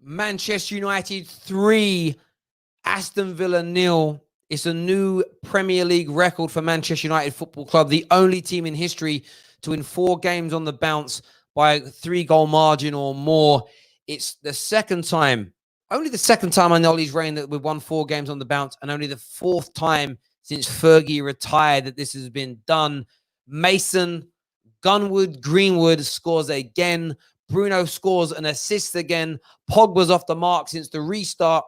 Manchester United 3, Aston Villa 0. It's a new Premier League record for Manchester United Football Club, the only team in history to win 4 games on the bounce by a 3-goal margin or more. It's the second time, only the second time in Ollie's reign that we've won 4 games on the bounce, and only the 4th time since Fergie retired that this has been done. Mason, Greenwood scores again. Bruno scores an assist again. Pogba's off the mark since the restart.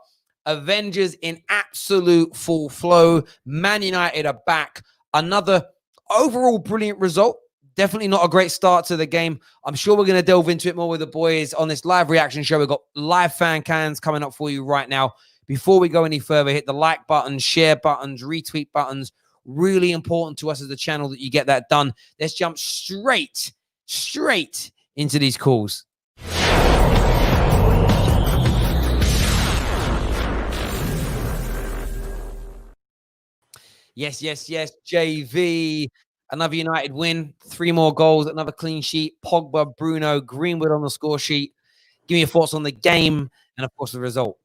Avengers in absolute full flow. Man United are back. Another overall brilliant result. Definitely not a great start to the game. I'm sure we're going to delve into it more with the boys on this live reaction show. We've got live fan cans coming up for you right now. Before we go any further, hit the like button, share buttons, retweet buttons. Really important to us as a channel that you get that done. Let's jump straight into these calls. Yes, JV. Another United win. 3 more goals, another clean sheet. Pogba, Bruno, Greenwood on the score sheet. Give me your thoughts on the game and, of course, the result.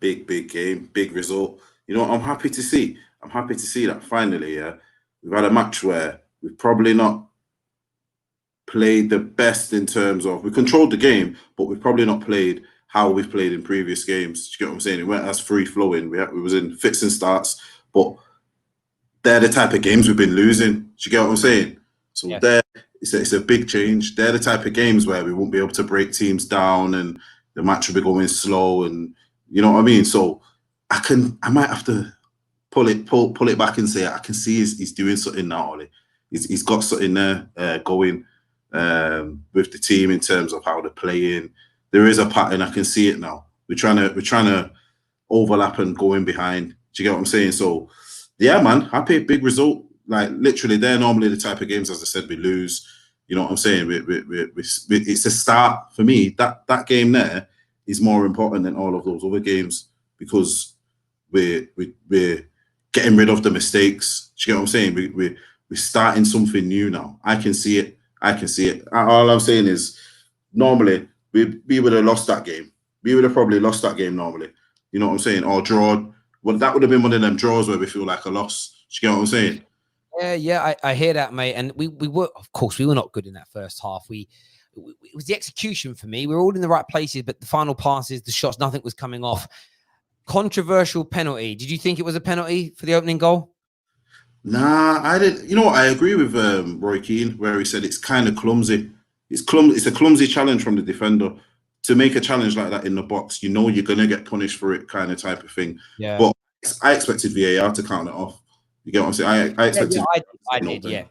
Big game, big result. You know, I'm happy to see. I'm happy to see that finally, we've had a match where we've probably not played the best in terms of, we controlled the game, but we've probably not played how we've played in previous games. Do you get what I'm saying? It went as free-flowing. We was in fits and starts, but they're the type of games we've been losing. Do you get what I'm saying? So yeah. It's a big change. They're the type of games where we won't be able to break teams down and the match will be going slow, and you know what I mean? So I might have to pull it back and say I can see he's doing something now, Ollie. He's got something there going with the team in terms of how they're playing. There is a pattern. I can see it now. We're trying to overlap and go in behind. Do you get what I'm saying? So yeah, man, happy, big result. Like literally, they're normally the type of games, as I said, we lose. You know what I'm saying? It's a start for me. That game there is more important than all of those other games because we're getting rid of the mistakes. Do you get what I'm saying? We're starting something new now. I can see it. All I'm saying is, normally we would have lost that game. We would have probably lost that game normally. You know what I'm saying? Or drawn. Well, that would have been one of them draws where we feel like a loss. Do you get what I'm saying? Yeah, I hear that, mate. And we were, of course, we were not good in that first half. It was the execution for me. We were all in the right places, but the final passes, the shots, nothing was coming off. Controversial penalty. Did you think it was a penalty for the opening goal? Nah, I didn't. You know what? I agree with Roy Keane where he said it's kind of clumsy. It's a clumsy challenge from the defender to make a challenge like that in the box. You know you're gonna get punished for it, kind of type of thing. Yeah. But I expected VAR to count it off. You get what I'm saying? I expected. I did. Yeah.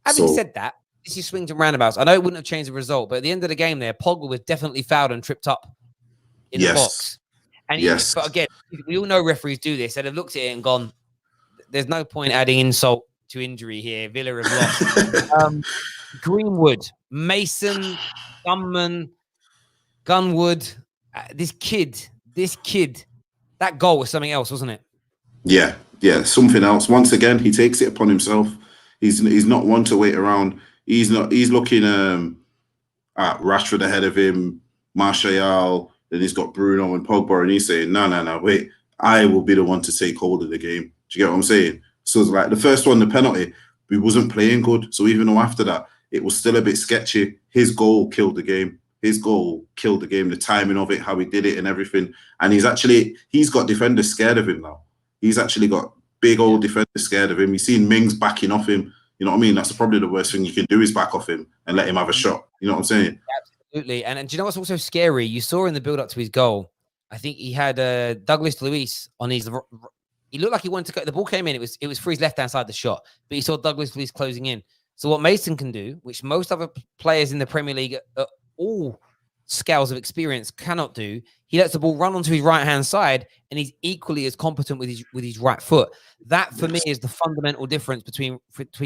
Having said that, this is swings and roundabouts. I know it wouldn't have changed the result, but at the end of the game, there, Pogba was definitely fouled and tripped up in the box. And but again, we all know referees do this. They'd have looked at it and gone, "There's no point adding insult to injury here. Villa have lost." Greenwood, Mason, Gunwood, this kid, that goal was something else, wasn't it? Yeah, something else. Once again, he takes it upon himself. He's not one to wait around. He's looking at Rashford ahead of him, Martial, then he's got Bruno and Pogba, and he's saying, no, wait, I will be the one to take hold of the game. Do you get what I'm saying? So it's like the first one, the penalty, we wasn't playing good. So even though after that, it was still a bit sketchy, his goal killed the game. The timing of it, how he did it and everything. And he's got defenders scared of him now. He's actually got big old defenders scared of him. You've seen Mings backing off him. You know what I mean? That's probably the worst thing you can do is back off him and let him have a shot. You know what I'm saying? Absolutely. And do you know what's also scary? You saw in the build-up to his goal, I think he had Douglas Luiz on his... He looked like he wanted to go... The ball came in. It was for his left-hand side of the shot. But he saw Douglas Luiz closing in. So what Mason can do, which most other players in the Premier League at all scales of experience cannot do, he lets the ball run onto his right-hand side, and he's equally as competent with his right foot. That, for me, is the fundamental difference between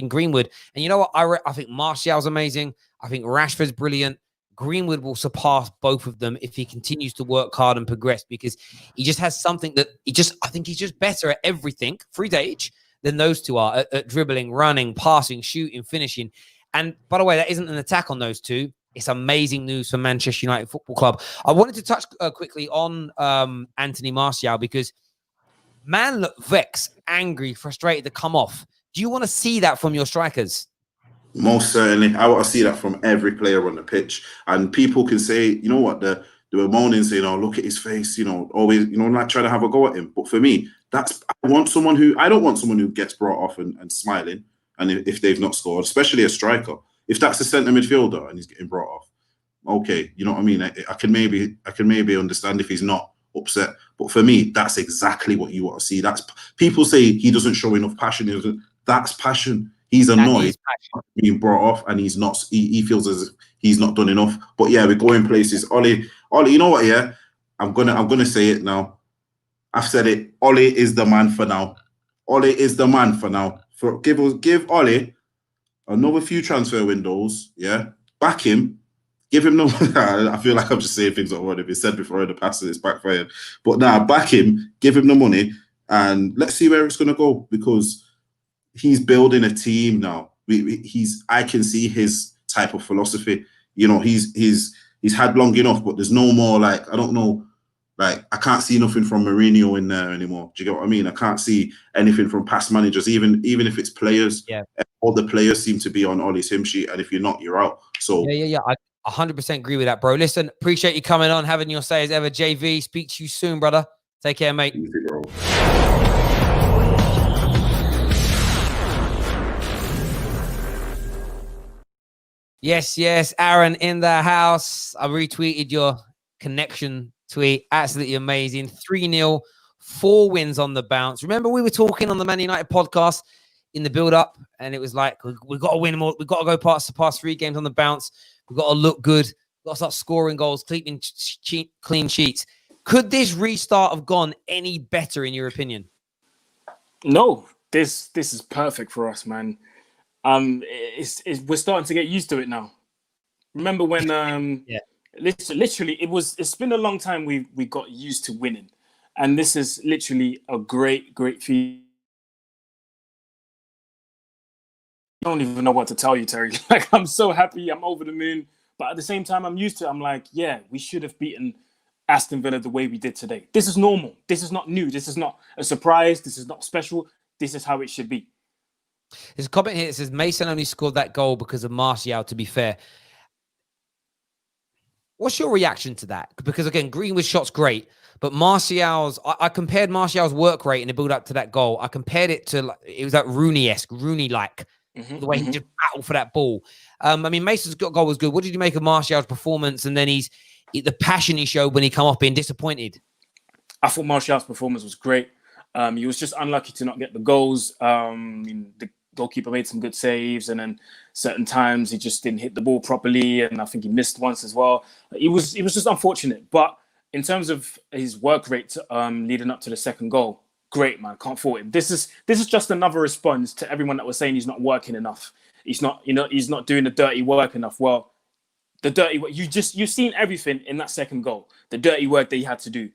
Greenwood. And you know what? I think Martial's amazing. I think Rashford's brilliant. Greenwood will surpass both of them if he continues to work hard and progress, because he just has something that I think he's just better at everything for his age than those two are at dribbling, running, passing, shooting, finishing. And by the way, that isn't an attack on those two. It's amazing news for Manchester United Football Club. I wanted to touch quickly on Anthony Martial, because man looked vexed, angry, frustrated to come off. Do you want to see that from your strikers? Most certainly. I want to see that from every player on the pitch. And people can say, you know what, they were moaning, saying, oh, look at his face, always, not trying to have a go at him. But for me, I don't want someone who gets brought off and smiling. And if they've not scored, especially a striker, if that's a centre midfielder and he's getting brought off, okay, you know what I mean? I can maybe understand if he's not upset. But for me, that's exactly what you want to see. That's people say he doesn't show enough passion. That's passion. He's annoyed being brought off, and he's not. He feels as if he's not done enough. But yeah, we're going places. Ollie, you know what? Yeah, I'm gonna say it now. I've said it. Ollie is the man for now. Ollie is the man for now. Give Ollie another few transfer windows. Yeah, back him. Give him no. I feel like I'm just saying things that have already been said before in the past, and it's backfired. But now, back him. Give him the money, and let's see where it's gonna go, because he's building a team now. I can see his type of philosophy. He's had long enough, but there's no more I don't know. I can't see nothing from Mourinho in there anymore. Do you get what I mean? I can't see anything from past managers, even if it's players. Yeah. All the players seem to be on Ollie's hymn sheet, and if you're not, you're out. So yeah. I 100% agree with that, bro. Listen, appreciate you coming on, having your say as ever. JV, speak to you soon, brother. Take care, mate. Easy, bro. Yes, Aaron in the house. I retweeted your connection tweet. Absolutely amazing. 3-0, 4 wins on the bounce. Remember, we were talking on the Man United podcast in the build-up, and it was like, we've got to win more. We've got to go past 3 games on the bounce. We've got to look good. We've got to start scoring goals, clean sheets. Could this restart have gone any better, in your opinion? No, this is perfect for us, man. We're starting to get used to it now. Remember when literally it's been a long time we got used to winning, and this is literally a great feat. I don't even know what to tell you, Terry. I'm so happy, I'm over the moon, but at the same time I'm used to it. I'm like, yeah, we should have beaten Aston Villa the way we did today. This is normal. This is not new. This is not a surprise. This is not special. This is how it should be. There's a comment here that says Mason only scored that goal because of Martial, to be fair. What's your reaction to that? Because, again, Greenwood's shot's great, but Martial's... I compared Martial's work rate in the build-up to that goal. I compared it to... It was like Rooney-esque, Rooney-like, the way he just battled for that ball. I mean, Mason's goal was good. What did you make of Martial's performance? And then the passion he showed when he come off being disappointed. I thought Martial's performance was great. He was just unlucky to not get the goals. The goalkeeper made some good saves, and then certain times he just didn't hit the ball properly, and I think he missed once as well. It was just unfortunate. But in terms of his work rate leading up to the second goal, great, man. Can't fault him. This is just another response to everyone that was saying he's not working enough. He's not doing the dirty work enough. Well, the dirty work, you've seen everything in that second goal. The dirty work that he had to do.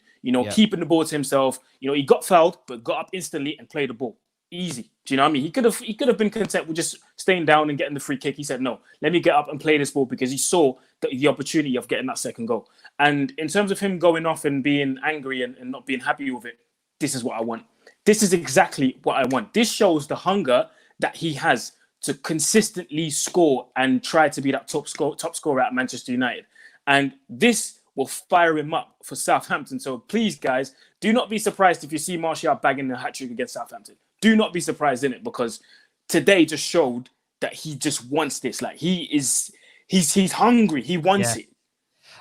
Keeping the ball to himself. He got fouled, but got up instantly and played the ball. Easy. Do you know what I mean? He could have been content with just staying down and getting the free kick. He said, no, let me get up and play this ball, because he saw the opportunity of getting that second goal. And in terms of him going off and being angry and not being happy with it, this is what I want. This is exactly what I want. This shows the hunger that he has to consistently score and try to be that top scorer at Manchester United. And this will fire him up for Southampton. So please, guys, do not be surprised if you see Martial bagging the hat-trick against Southampton. Do not be surprised in it, because today just showed that he just wants this. He's hungry. He wants it.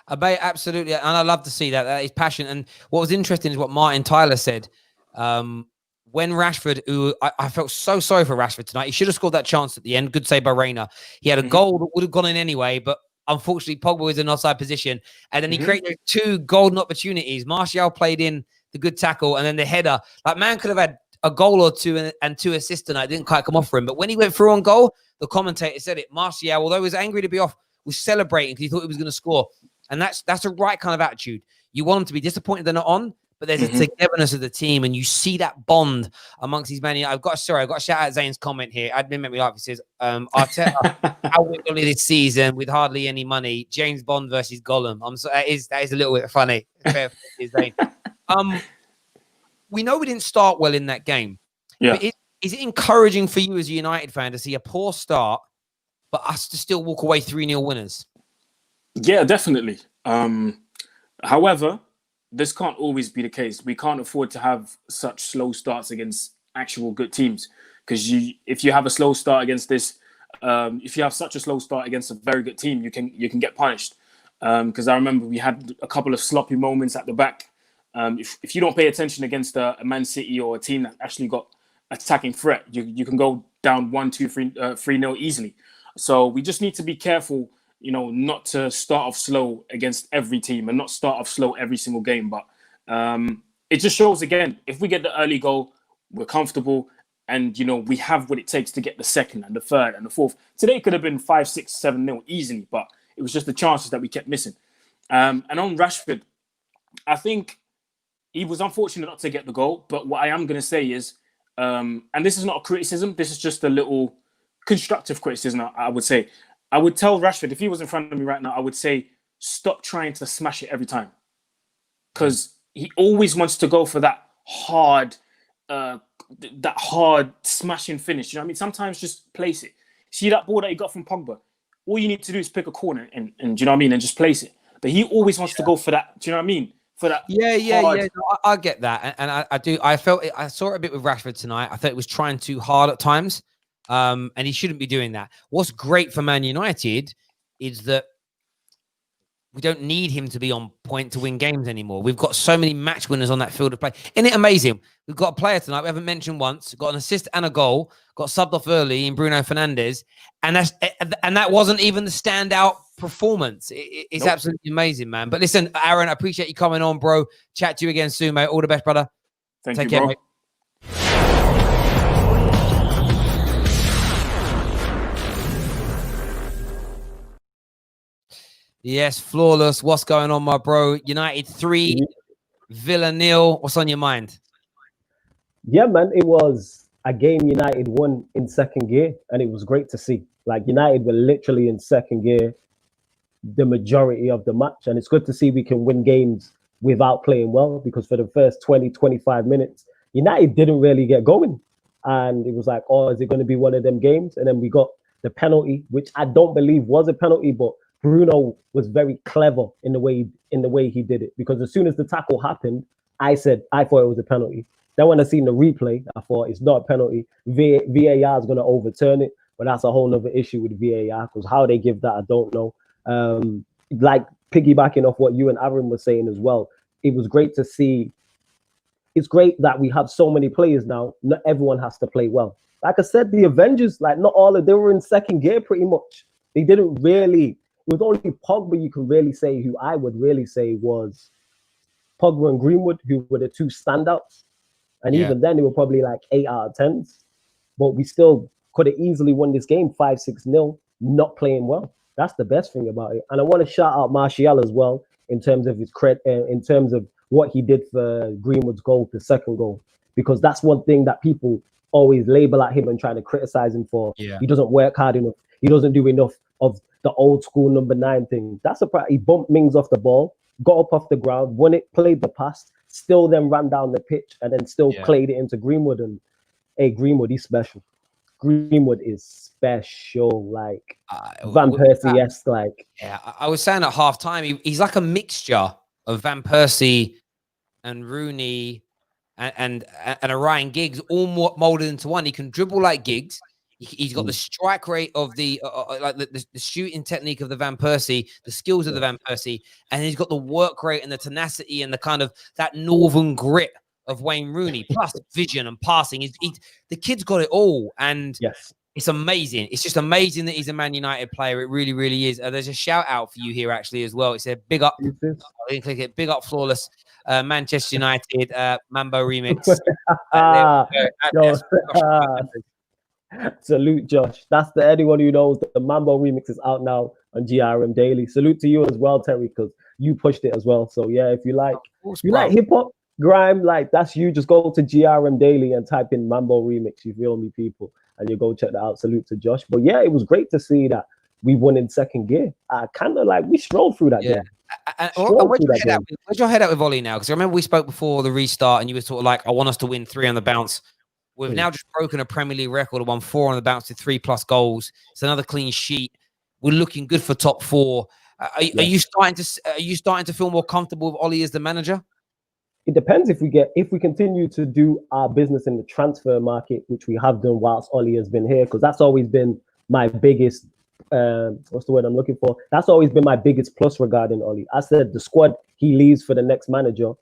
Absolutely. And I love to see that. That is passion. And what was interesting is what Martin Tyler said. When Rashford, who I felt so sorry for Rashford tonight, he should have scored that chance at the end. Good save by Reina. He had a goal that would have gone in anyway, but unfortunately Pogba was in offside position. And then he created 2 golden opportunities. Martial played in the good tackle, and then the header. Man could have had a goal or 2 and 2 assists tonight. Didn't quite come off for him. But when he went through on goal, the commentator said it. Martial, although he was angry to be off, was celebrating because he thought he was going to score. And that's the right kind of attitude. You want him to be disappointed they're not on, but there's a togetherness of the team, and you see that bond amongst these men. I've got to shout out Zane's comment here. Admin made me laugh. He says, Arteta out wiggly this season with hardly any money. James Bond versus Gollum. That is a little bit funny. Fair Zane. We know we didn't start well in that game. Yeah. But is it encouraging for you as a United fan to see a poor start, but us to still walk away 3-0 winners? Yeah, definitely. However, this can't always be the case. We can't afford to have such slow starts against actual good teams, because if you have a slow start against this, if you have such a slow start against a very good team, you can get punished. Because I remember we had a couple of sloppy moments at the back. If you don't pay attention against a Man City or a team that actually got attacking threat, you can go down 3-0 easily. So we just need to be careful, not to start off slow against every team and not start off slow every single game. But it just shows, again, if we get the early goal, we're comfortable, and we have what it takes to get the second and the third and the fourth. Today could have been 5-6, 7-0 easily, but it was just the chances that we kept missing. And on Rashford, I think he was unfortunate not to get the goal. But what I am going to say is, and this is not a criticism, this is just a little constructive criticism, I would say. I would tell Rashford, if he was in front of me right now, I would say, stop trying to smash it every time. Because he always wants to go for that hard smashing finish. You know what I mean? Sometimes just place it. See that ball that he got from Pogba? All you need to do is pick a corner and do you know what I mean? And just place it. But he always wants to go for that. Do you know what I mean? For that. Yeah. No, I get that. And I do. I felt it. I saw it a bit with Rashford tonight. I thought it was trying too hard at times. And he shouldn't be doing that. What's great for Man United is that we don't need him to be on point to win games anymore. We've got so many match winners on that field of play. Isn't it amazing? We've got a player tonight we haven't mentioned once, got an assist and a goal, got subbed off early in Bruno Fernandes, and that wasn't even the standout performance. It's absolutely amazing, man. But listen, Aaron, I appreciate you coming on, bro. Chat to you again soon, mate. All the best, brother. Take care, bro. Mate. Yes, flawless. What's going on, my bro? United 3, Villa 0. What's on your mind? Yeah, man, it was a game United won in second gear, and it was great to see. Like, United were literally in second gear the majority of the match, and it's good to see we can win games without playing well, because for the first 20, 25 minutes, United didn't really get going. And it was like, oh, is it going to be one of them games? And then we got the penalty, which I don't believe was a penalty, but Bruno was very clever in the way he did it, because as soon as the tackle happened, I thought it was a penalty. Then when I seen the replay, I thought it's not a penalty. VAR is going to overturn it, but that's a whole other issue with VAR, because how they give that, I don't know. Like piggybacking off what you and Aaron were saying as well, it was great to see. It's great that we have so many players now. Not everyone has to play well. Like I said, the Avengers, like not all of they were in second gear pretty much. They didn't really. It was only Pogba you can really say, who I would really say was Pogba and Greenwood, who were the two standouts. And even then, they were probably like 8 out of 10s. But we still could have easily won this game 5-6-0, not playing well. That's the best thing about it. And I want to shout out Martial as well in terms of his credit, in terms of what he did for Greenwood's goal, the second goal, because that's one thing that people always label at him and try to criticize him for. Yeah. He doesn't work hard enough. He doesn't do enough of the old school number 9 thing. That's a he bumped Mings off the ball, got up off the ground, won it, played the pass, still then ran down the pitch and then still played it into Greenwood. And hey, Greenwood, he's special. Greenwood is special, like Van Persie-esque. Like, yeah, I was saying at halftime, he's like a mixture of Van Persie and Rooney and a Ryan Giggs, all molded into one. He can dribble like Giggs. He's got the strike rate of the shooting technique of the Van Persie, the skills of the Van Persie, and he's got the work rate and the tenacity and the kind of that northern grit of Wayne Rooney, plus vision and passing. The kid's got it all, and it's amazing. It's just amazing that he's a Man United player. It really, really is. There's a shout out for you here actually as well. It said big up. I didn't click it. Big up, flawless. Manchester United Mambo remix. Salute, Josh. That's anyone who knows the Mambo remix is out now on GRM Daily. Salute to you as well, Terry, because you pushed it as well. So yeah, if you like hip hop, Grime, like that's you. Just go to GRM Daily and type in Mambo Remix. You feel me, people, and you go check that out. Salute to Josh. But yeah, it was great to see that we won in second gear. I kind of like we strolled through that game. And where's your head at with Ollie now? Because I remember we spoke before the restart, and you were sort of like, "I want us to win 3 on the bounce." We've now just broken a Premier League record of won 4 on the bounce with 3+ goals. It's another clean sheet. We're looking good for top 4. Are you starting to feel more comfortable with Ollie as the manager? It depends if we continue to do our business in the transfer market, which we have done whilst Ollie has been here, because that's always been my biggest. What's the word I'm looking for? That's always been my biggest plus regarding Ollie. I said the squad he leaves for the next manager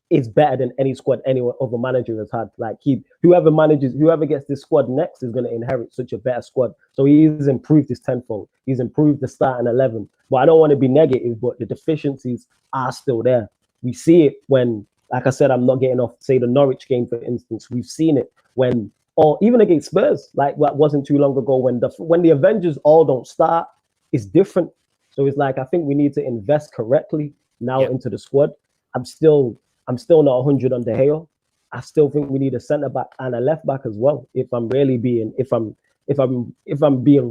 is better than any squad any other manager has had. Like whoever gets this squad next is going to inherit such a better squad. So he's improved his tenfold. He's improved the starting 11. But I don't want to be negative, but the deficiencies are still there. We see it when, like I said, I'm not getting off, say, the Norwich game, for instance. We've seen it when, or even against Spurs, like what wasn't too long ago, when the Avengers all don't start, it's different. So it's like, I think we need to invest correctly now into the squad. I'm still not 100 on De Gea. I still think we need a centre back and a left back as well. If I'm being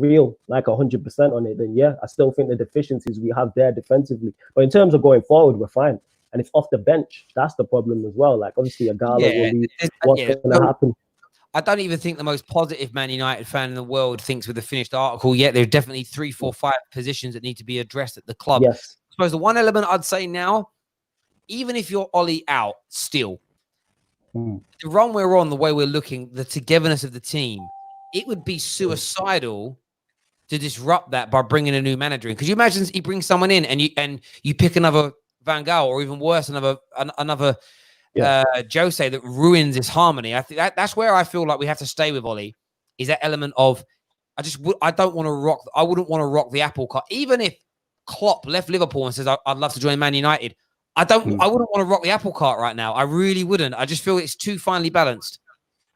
real, like 100% on it, then yeah, I still think the deficiencies we have there defensively. But in terms of going forward, we're fine. And it's off the bench. That's the problem as well. Like obviously, a Gala will leave. What's going to happen? I don't even think the most positive Man United fan in the world thinks with the finished article yet. There's definitely 3, 4, 5 positions that need to be addressed at the club. Yes. I suppose the one element I'd say now, even if you're Ollie out still, the run we're on, the way we're looking, the togetherness of the team, it would be suicidal to disrupt that by bringing a new manager in. Because you imagine he brings someone in and you pick another Van Gaal, or even worse, another Jose that ruins this harmony. I think that's where I feel like we have to stay with Ollie, is that element of I wouldn't want to rock the apple cart. Even if Klopp left Liverpool and says I'd love to join Man United, I wouldn't want to rock the apple cart right now. I really wouldn't. I just feel it's too finely balanced.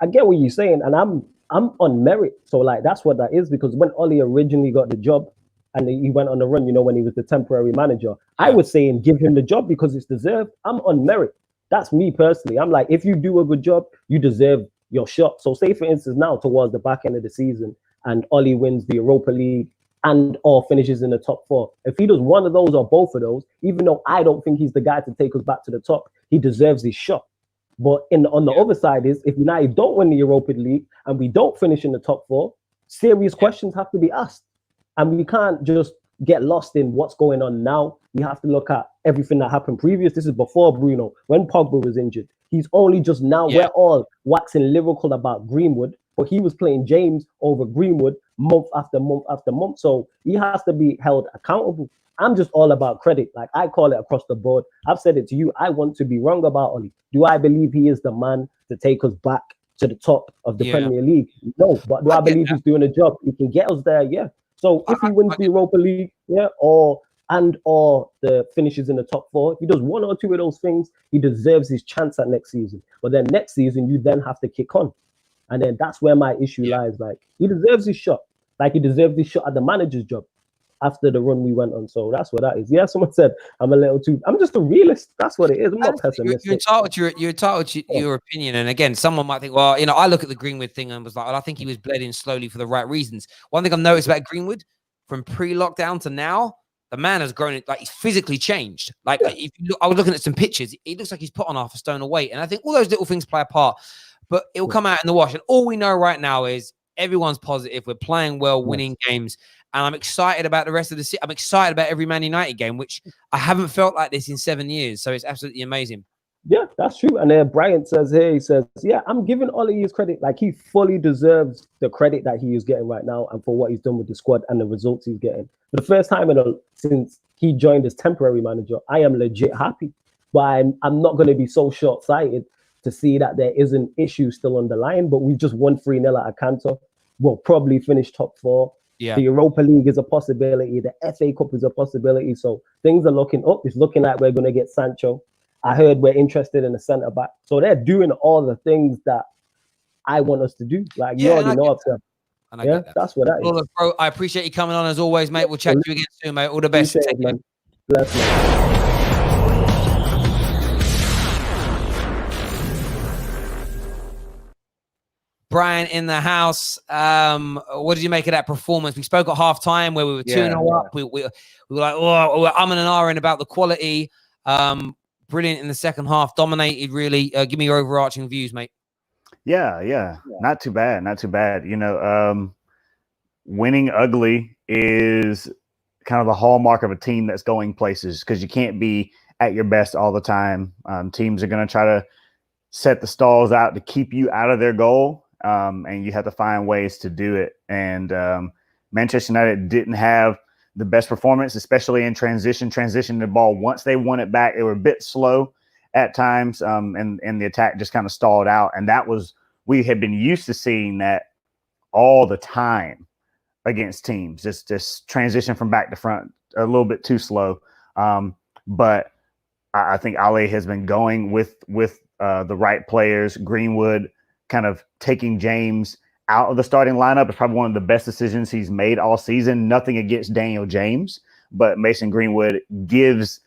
I get what you're saying, and I'm on merit. So like that's what that is, because when Ollie originally got the job and he went on the run, when he was the temporary manager, I was saying give him the job because it's deserved. I'm on merit. That's me personally. I'm like, if you do a good job, you deserve your shot. So say for instance now towards the back end of the season and Ollie wins the Europa League and or finishes in the top 4. If he does one of those or both of those, even though I don't think he's the guy to take us back to the top, he deserves his shot. But on the other side is, if United don't win the Europa League and we don't finish in the top 4, serious questions have to be asked. And we can't just get lost in what's going on now. We have to look at everything that happened previous. This is before Bruno, when Pogba was injured. He's only just now, we're all waxing lyrical about Greenwood, but he was playing James over Greenwood month after month after month. So he has to be held accountable. I'm just all about credit. Like I call it across the board. I've said it to you. I want to be wrong about Ollie. Do I believe he is the man to take us back to the top of the Premier League? No. But do I believe he's doing a job? He can get us there, yeah. So if he wins the Europa League, or the finishes in the top 4, if he does one or two of those things, he deserves his chance at next season. But then next season, you then have to kick on. And then that's where my issue lies. Like, he deserves his shot. Like, he deserved his shot at the manager's job after the run we went on. So that's what that is. Yeah, someone said I'm just a realist. That's what it is. I'm not pessimistic. You're entitled to your opinion. And again, someone might think, well, I look at the Greenwood thing and was like, well, I think he was bled in slowly for the right reasons. One thing I've noticed about Greenwood, from pre-lockdown to now, the man has grown. Like, he's physically changed. Like, if you look, I was looking at some pictures. It looks like he's put on half a stone of weight. And I think all those little things play a part. But it will come out in the wash. And all we know right now is everyone's positive. We're playing well, winning games. And I'm excited about the rest of the season. I'm excited about every Man United game, which I haven't felt like this in 7 years. So it's absolutely amazing. Yeah, that's true. And then Bryant says here, he says, I'm giving Ollie his credit. Like, he fully deserves the credit that he is getting right now and for what he's done with the squad and the results he's getting. For the first time since he joined as temporary manager, I am legit happy. But I'm not going to be so short-sighted to see that there isn't issues still on the line. But we've just won 3-0 at Acanto. We'll probably finish top 4. Yeah. The Europa League is a possibility. The FA Cup is a possibility. So things are looking up. It's looking like we're going to get Sancho. I heard we're interested in a centre back. So they're doing all the things that I want us to do. Like, you already know up there. That's what that is. Well, bro, I appreciate you coming on as always, mate. We'll chat to you again soon, mate. All the best. Take care, man. Bless, man. Brian in the house. What did you make of that performance? We spoke at halftime where we were 2-0 up. We were like, oh, we're umming and ahhing about the quality. Brilliant in the second half, dominated really. Give me your overarching views, mate. Yeah. Not too bad. You know, winning ugly is kind of the hallmark of a team that's going places because you can't be at your best all the time. Teams are going to try to set the stalls out to keep you out of their goal, and you have to find ways to do it. And Manchester United didn't have the best performance, especially in transition the ball. Once they won it back, they were a bit slow at times, and the attack just kind of stalled out. And that was, we had been used to seeing that all the time against teams, just transition from back to front a little bit too slow. But I think Ali has been going with the right players. Greenwood kind of taking James out of the starting lineup is probably one of the best decisions he's made all season. Nothing against Daniel James, but Mason Greenwood gives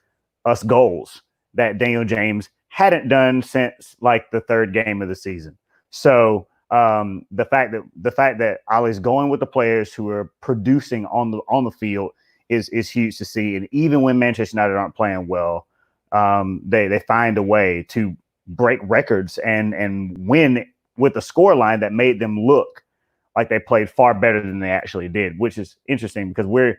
us goals that Daniel James hadn't done since like the third game of the season. So the fact that Ali's going with the players who are producing on the field is huge to see. And even when Manchester United aren't playing well, they find a way to break records and win with a scoreline that made them look like they played far better than they actually did, which is interesting because we're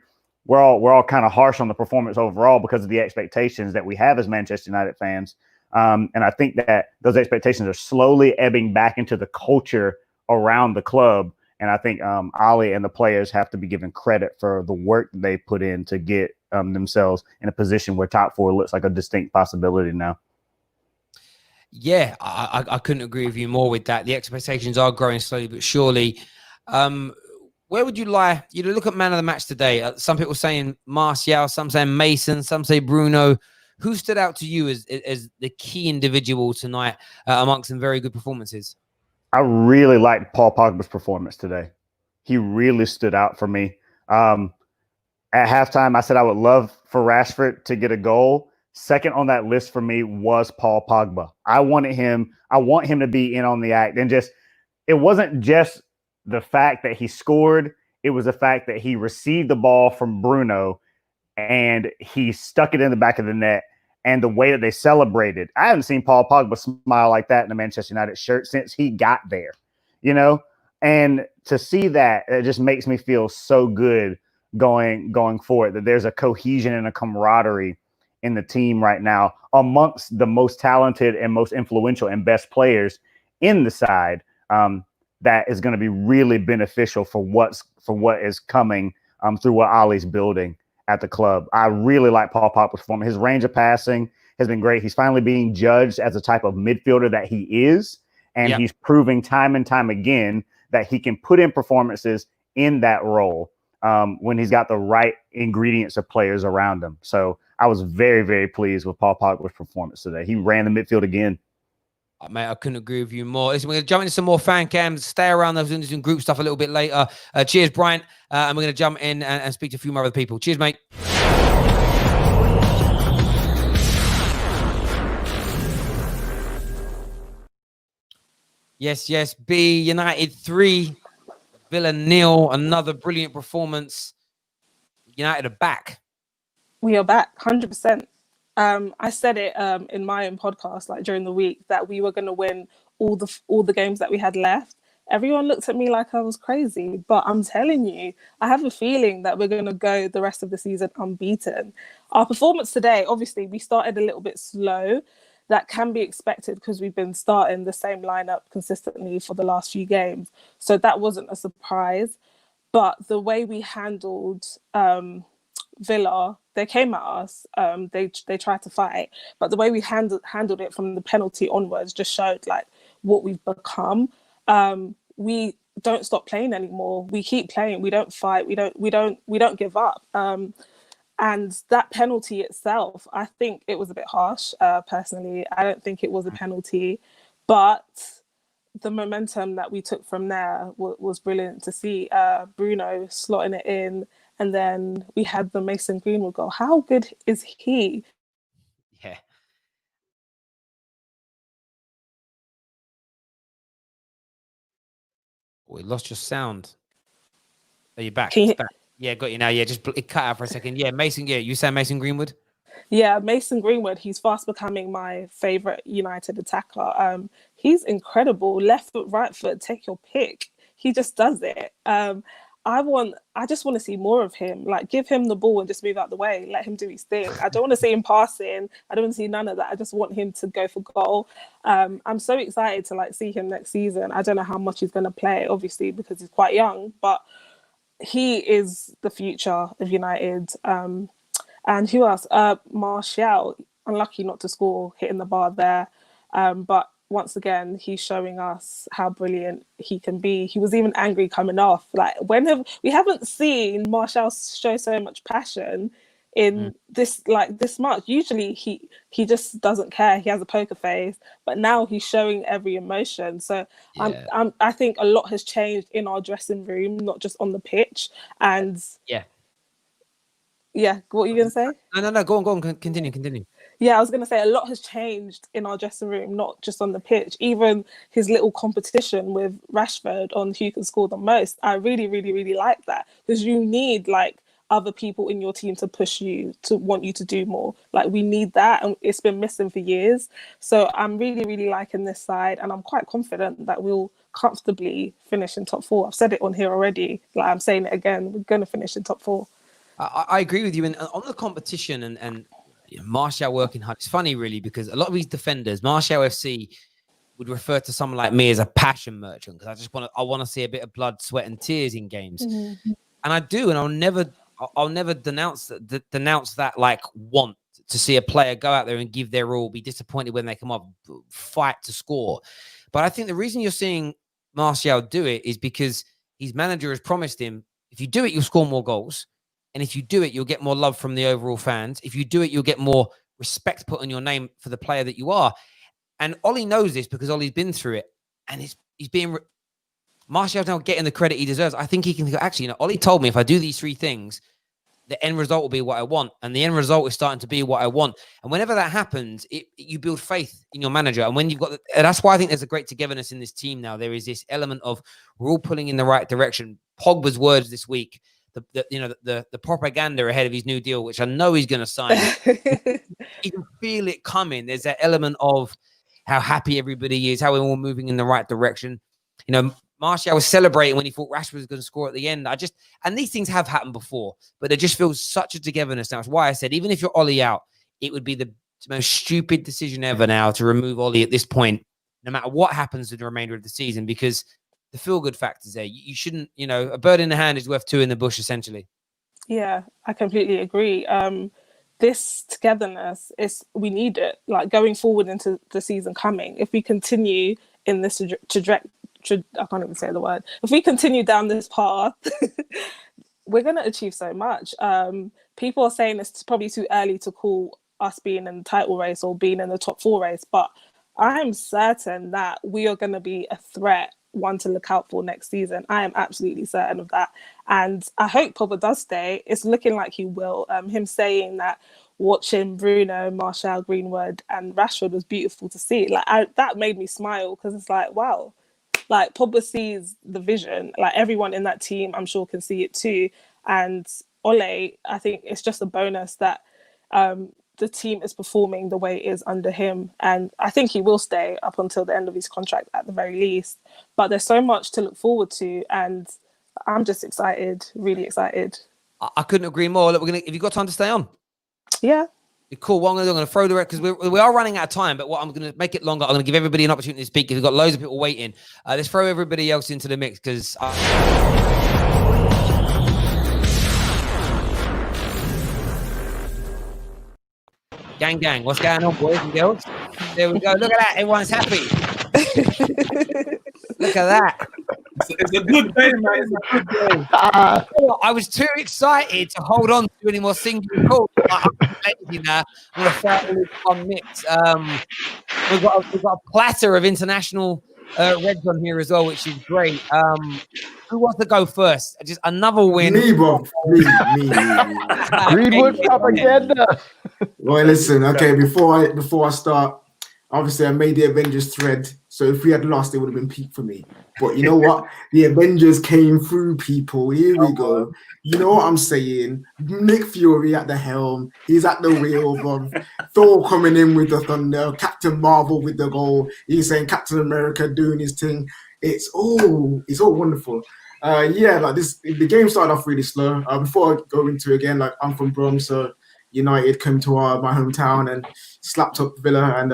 all kind of harsh on the performance overall because of the expectations that we have as Manchester United fans. And I think that those expectations are slowly ebbing back into the culture around the club. And I think Ali and the players have to be given credit for the work they put in to get themselves in a position where top four looks like a distinct possibility now. Yeah, I couldn't agree with you more with that. The expectations are growing slowly but surely. Where would you lie? You look at man of the match today. Some people saying Martial, some saying Mason, some say Bruno. Who stood out to you as the key individual tonight amongst some very good performances? I really liked Paul Pogba's performance today. He really stood out for me. At halftime, I said I would love for Rashford to get a goal. Second on that list for me was Paul Pogba. I want him to be in on the act. And it wasn't just the fact that he scored. It was the fact that he received the ball from Bruno and he stuck it in the back of the net. And the way that they celebrated, I haven't seen Paul Pogba smile like that in a Manchester United shirt since he got there, you know? And to see that, it just makes me feel so good going forward, that there's a cohesion and a camaraderie in the team right now amongst the most talented and most influential and best players in the side, that is going to be really beneficial for what is coming through what Ali's building at the club. I really like Paul Pogba's performance. His range of passing has been great. He's finally being judged as the type of midfielder that he is, and he's proving time and time again that he can put in performances in that role when he's got the right ingredients of players around him. So I was very, very pleased with Paul Pogba's performance today. He ran the midfield again. Mate, I couldn't agree with you more. Listen, we're going to jump into some more fan cams, stay around those and group stuff a little bit later. Cheers, Brian. And we're going to jump in and speak to a few more other people. Cheers, mate. Yes. B, United 3, Villa 0. Another brilliant performance. United are back. We are back, 100%. I said it in my own podcast, like during the week, that we were going to win all the games that we had left. Everyone looked at me like I was crazy, but I'm telling you, I have a feeling that we're going to go the rest of the season unbeaten. Our performance today, obviously, we started a little bit slow. That can be expected because we've been starting the same lineup consistently for the last few games. So that wasn't a surprise. But the way we handled Villa, they came at us. They tried to fight, but the way we handled it from the penalty onwards just showed like what we've become. We don't stop playing anymore. We keep playing. We don't fight. We don't give up. And that penalty itself, I think it was a bit harsh. Personally, I don't think it was a penalty, but the momentum that we took from there was brilliant to see. Bruno slotting it in. And then we had the Mason Greenwood goal. How good is he? Yeah. We lost your sound. Are you back? Can you- It's back. Yeah, got you now. Yeah, just it cut out for a second. Yeah, Mason. Yeah, you saying Mason Greenwood? Yeah, Mason Greenwood, he's fast becoming my favorite United attacker. He's incredible. Left foot, right foot, take your pick. He just does it. I just want to see more of him. Like, give him the ball and just move out the way. Let him do his thing. I don't want to see him passing. I don't want to see none of that. I just want him to go for goal. I'm so excited to like see him next season. I don't know how much he's going to play, obviously, because he's quite young, but he is the future of United. And who else? Martial, unlucky not to score, hitting the bar there. But once again, he's showing us how brilliant he can be. He was even angry coming off. Like, we haven't seen Martial show so much passion in this much. Usually he just doesn't care. He has a poker face, but now he's showing every emotion. So I think a lot has changed in our dressing room, not just on the pitch. And yeah, what are you going to say? No. Go on. Continue. Yeah, I was going to say a lot has changed in our dressing room, not just on the pitch. Even his little competition with Rashford on who can score the most. I really, really, really like that, because you need like other people in your team to push you, to want you to do more. Like, we need that, and it's been missing for years. So I'm really, really liking this side, and I'm quite confident that we'll comfortably finish in top 4. I've said it on here already. Like, I'm saying it again. We're going to finish in top 4. I agree with you. And on the competition and Martial working hard, it's funny really, because a lot of these defenders, Martial FC would refer to someone like me as a passion merchant, because I want to see a bit of blood, sweat and tears in games. And I do, and I'll never denounce that like want to see a player go out there and give their all, be disappointed when they come up, fight to score. But I think the reason you're seeing Martial do it is because his manager has promised him, if you do it, you'll score more goals. And if you do it, you'll get more love from the overall fans. If you do it, you'll get more respect put on your name for the player that you are. And Ollie knows this, because Ollie's been through it. And he's being... Martial's now getting the credit he deserves. I think he can go, actually, Ollie told me if I do these 3 things, the end result will be what I want. And the end result is starting to be what I want. And whenever that happens, you build faith in your manager. And when you've got... and that's why I think there's a great togetherness in this team now. There is this element of we're all pulling in the right direction. Pogba's words this week, the propaganda ahead of his new deal, which I know he's going to sign. You can feel it coming. There's that element of how happy everybody is, how we're all moving in the right direction. Martial was celebrating when he thought Rashford was going to score at the end. And these things have happened before, but there just feels such a togetherness now. That's why I said, even if you're Ollie out, it would be the most stupid decision ever now to remove Ollie at this point, no matter what happens in the remainder of the season, because the feel-good factors there. You shouldn't, a bird in the hand is worth 2 in the bush, essentially. Yeah, I completely agree. This togetherness, we need it. Like, going forward into the season coming, if we continue in this I can't even say the word. If we continue down this path, we're going to achieve so much. People are saying it's probably too early to call us being in the title race or being in the top 4 race, but I'm certain that we are going to be a threat, one to look out for next season. I am absolutely certain of that. And I hope Pogba does stay. It's looking like he will. Him saying that, watching Bruno, Martial, Greenwood and Rashford was beautiful to see. Like, that made me smile, because it's like, wow. Like, Pogba sees the vision. Like, everyone in that team, I'm sure, can see it too. And Ole, I think it's just a bonus that the team is performing the way it is under him. And I think he will stay up until the end of his contract at the very least. But there's so much to look forward to. And I'm just excited, really excited. I couldn't agree more. Look, have you got time to stay on? Yeah. Cool. What I'm going to throw the record, because we are running out of time, but what I'm going to make it longer. I'm going to give everybody an opportunity to speak, because we've got loads of people waiting. Let's throw everybody else into the mix, because... Gang, what's going on, boys and girls? There we go. Look at that. Everyone's happy. Look at that. It's a good day, man. It's a good day. I was too excited to hold on to any more singular calls. I'm lazy now. I'm going to throw it all in one mix. We've got a platter of international reds on here as well, which is great. Who wants to go first? Just another win. Me, bro. Me. Greenwood propaganda. Well, listen. Okay, before I start, Obviously, I made the Avengers thread, so if we had lost, it would have been peak for me. But you know what? The Avengers came through, people. Here we go. You know what I'm saying? Nick Fury at the helm. He's at the wheel, bro. Thor coming in with the thunder. Captain Marvel with the goal. He's saying Captain America doing his thing. It's all wonderful. Yeah, like this. The game started off really slow. Before I go into it again, like I'm from Brum, so United came to my hometown and slapped up Villa, and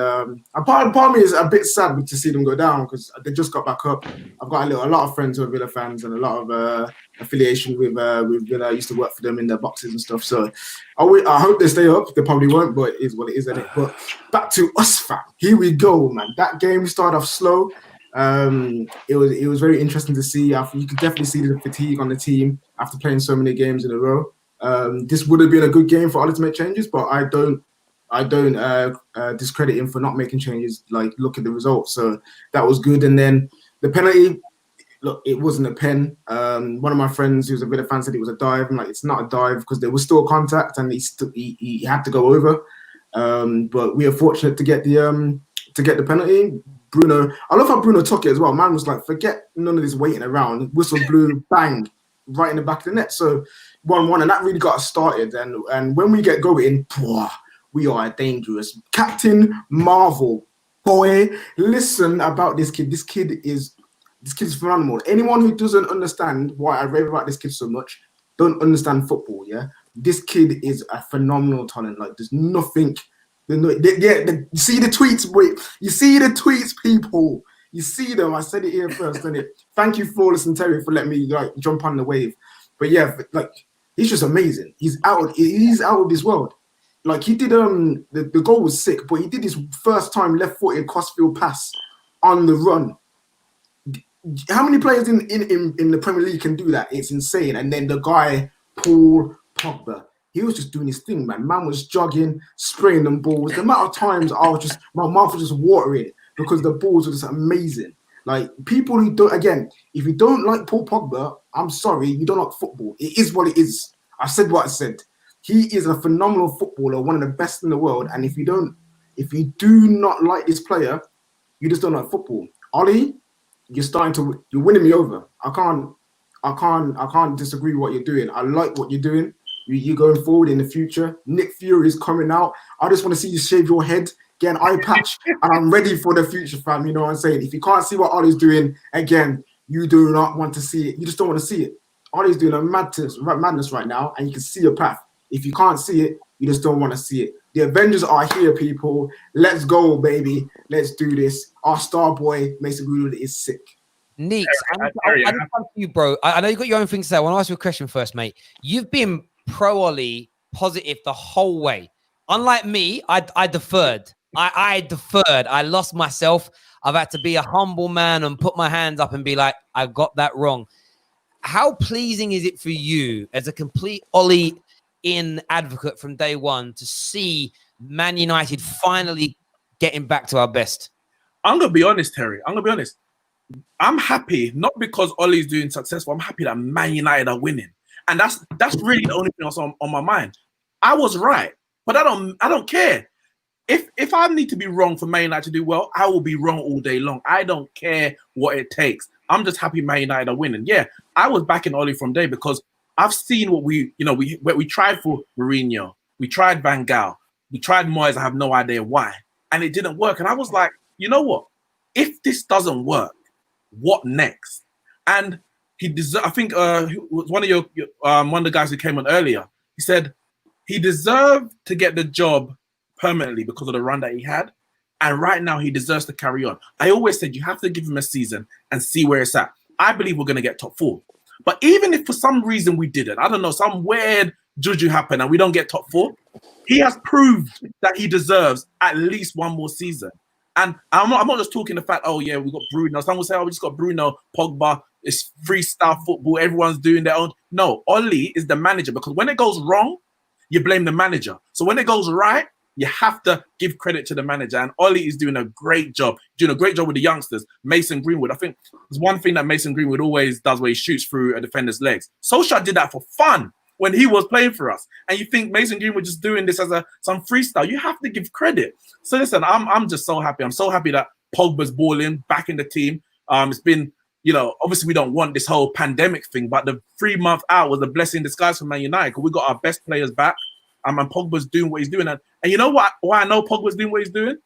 part of me is a bit sad to see them go down because they just got back up. I've got a lot of friends who are Villa fans and a lot of affiliation with Villa. I used to work for them in their boxes and stuff. So I hope they stay up. They probably won't, but it is what it is, isn't it? But back to us, fam. Here we go, man. That game started off slow. It was very interesting to see. You could definitely see the fatigue on the team after playing so many games in a row. This would have been a good game for Ollie to make changes, but I don't discredit him for not making changes. Like, look at the results. So that was good. And then the penalty, look, it wasn't a pen. One of my friends who's a Villa fan said it was a dive. I'm like, it's not a dive because there was still contact and he had to go over. But we are fortunate to get the penalty. Bruno, I love how Bruno took it as well. Man was like, forget none of this waiting around. Whistle blew, bang, right in the back of the net. So 1-1, and that really got us started. And when we get going, we are dangerous. Captain Marvel, boy, listen about this kid. This kid is phenomenal. Anyone who doesn't understand why I rave about this kid so much don't understand football. Yeah, this kid is a phenomenal talent. Like, there's nothing. You see the tweets, boy. You see the tweets, people. You see them. I said it here first, didn't it? Thank you, Flawless and Terry, for letting me jump on the wave. But yeah, he's just amazing. He's out of this world. Like, he did the goal was sick, but he did his first time left-footed crossfield pass on the run. How many players in the Premier League can do that? It's insane. And then the guy, Paul Pogba, he was just doing his thing, man. Man was jogging, spraying them balls. The amount of times my mouth was just watering because the balls were just amazing. Like, people who don't, again, if you don't like Paul Pogba, I'm sorry, you don't like football. It is what it is. I said what I said. He is a phenomenal footballer, one of the best in the world. And if you do not like this player, you just don't like football. Ollie, you're winning me over. I can't disagree with what you're doing. I like what you're doing. You're going forward in the future. Nick Fury is coming out. I just want to see you shave your head, get an eye patch, and I'm ready for the future, fam. You know what I'm saying? If you can't see what Ollie's doing, again, you do not want to see it. You just don't want to see it. Ollie's doing a madness right now, and you can see a path. If you can't see it, you just don't want to see it. The Avengers are here, people. Let's go, baby. Let's do this. Our star boy, Mason Greenwood, is sick. Neeks, I come to you, bro. I know you got your own things to say. I want to ask you a question first, mate. You've been pro-Ollie positive the whole way. Unlike me, I deferred. I deferred. I lost myself. I've had to be a humble man and put my hands up and be like, I got that wrong. How pleasing is it for you as a complete Ollie in advocate from day one to see Man United finally getting back to our best? I'm going to be honest, Terry. I'm happy, not because Ollie's doing successful. I'm happy that Man United are winning. And that's really the only thing that's on my mind. I was right, but I don't care. If I need to be wrong for Man United to do well, I will be wrong all day long. I don't care what it takes. I'm just happy Man United are winning. Yeah, I was backing Ollie from day because I've seen what we tried for Mourinho, we tried Van Gaal, we tried Moyes. I have no idea why, and it didn't work. And I was like, you know what? If this doesn't work, what next? And I think one of the guys who came on earlier, he said he deserved to get the job permanently because of the run that he had, and right now he deserves to carry on. I always said you have to give him a season and see where it's at. I believe we're going to get top 4, but even if for some reason we didn't, I don't know, some weird juju happened and we don't get top 4, he has proved that he deserves at least one more season. And I'm not just talking the fact, oh yeah, we got Bruno. Some will say, oh, we just got Bruno, Pogba. It's freestyle football. Everyone's doing their own. No, Ollie is the manager, because when it goes wrong, you blame the manager. So when it goes right, you have to give credit to the manager. And Ollie is doing a great job. With the youngsters. Mason Greenwood. I think there's one thing that Mason Greenwood always does where he shoots through a defender's legs. Solskjaer did that for fun. when he was playing for us. And you think Mason Greenwood just doing this as some freestyle. You have to give credit. So listen, I'm just so happy. I'm so happy that Pogba's balling back in the team. It's been, obviously we don't want this whole pandemic thing, but the 3 month out was a blessing in disguise for Man United because we got our best players back. And Pogba's doing what he's doing. And you know what? Why I know Pogba's doing what he's doing?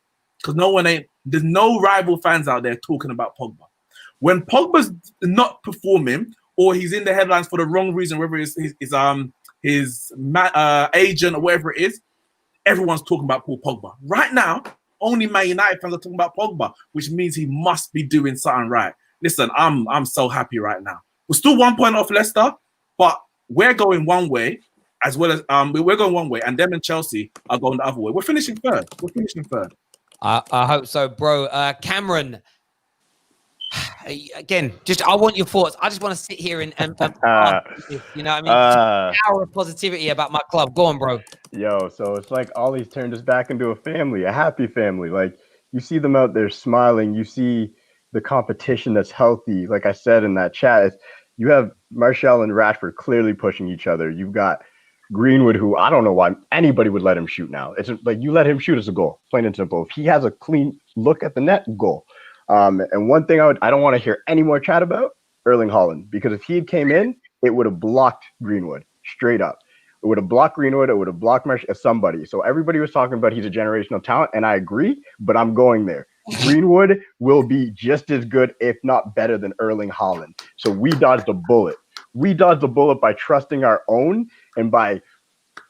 Because there's no rival fans out there talking about Pogba. When Pogba's not performing or he's in the headlines for the wrong reason, whether it's his agent or whatever it is, everyone's talking about Paul Pogba. Right now, only Man United fans are talking about Pogba, which means he must be doing something right. Listen, I'm so happy right now. We're still 1 point off Leicester, but we're going one way as well as we're going one way, and them and Chelsea are going the other way. We're finishing third. I hope so, bro. Cameron, again, I want your thoughts. I just want to sit here and you know what I mean? Hour of positivity about my club. Go on, bro. Yo, so it's like Ollie's turned us back into a family, a happy family. Like, you see them out there smiling. You see the competition that's healthy. Like I said in that chat, you have Martial and Rashford clearly pushing each other. You've got Greenwood, who I don't know why anybody would let him shoot now. It's like you let him shoot as a goal, plain and simple. If he has a clean look at the net, goal. And one thing I don't want to hear any more chat about, Erling Haaland, because if he came in, it would have blocked Greenwood straight up. It would have blocked Greenwood. It would have blocked somebody. So everybody was talking about he's a generational talent, and I agree, but I'm going there. Greenwood will be just as good, if not better, than Erling Haaland. So we dodged a bullet. We dodged the bullet by trusting our own and by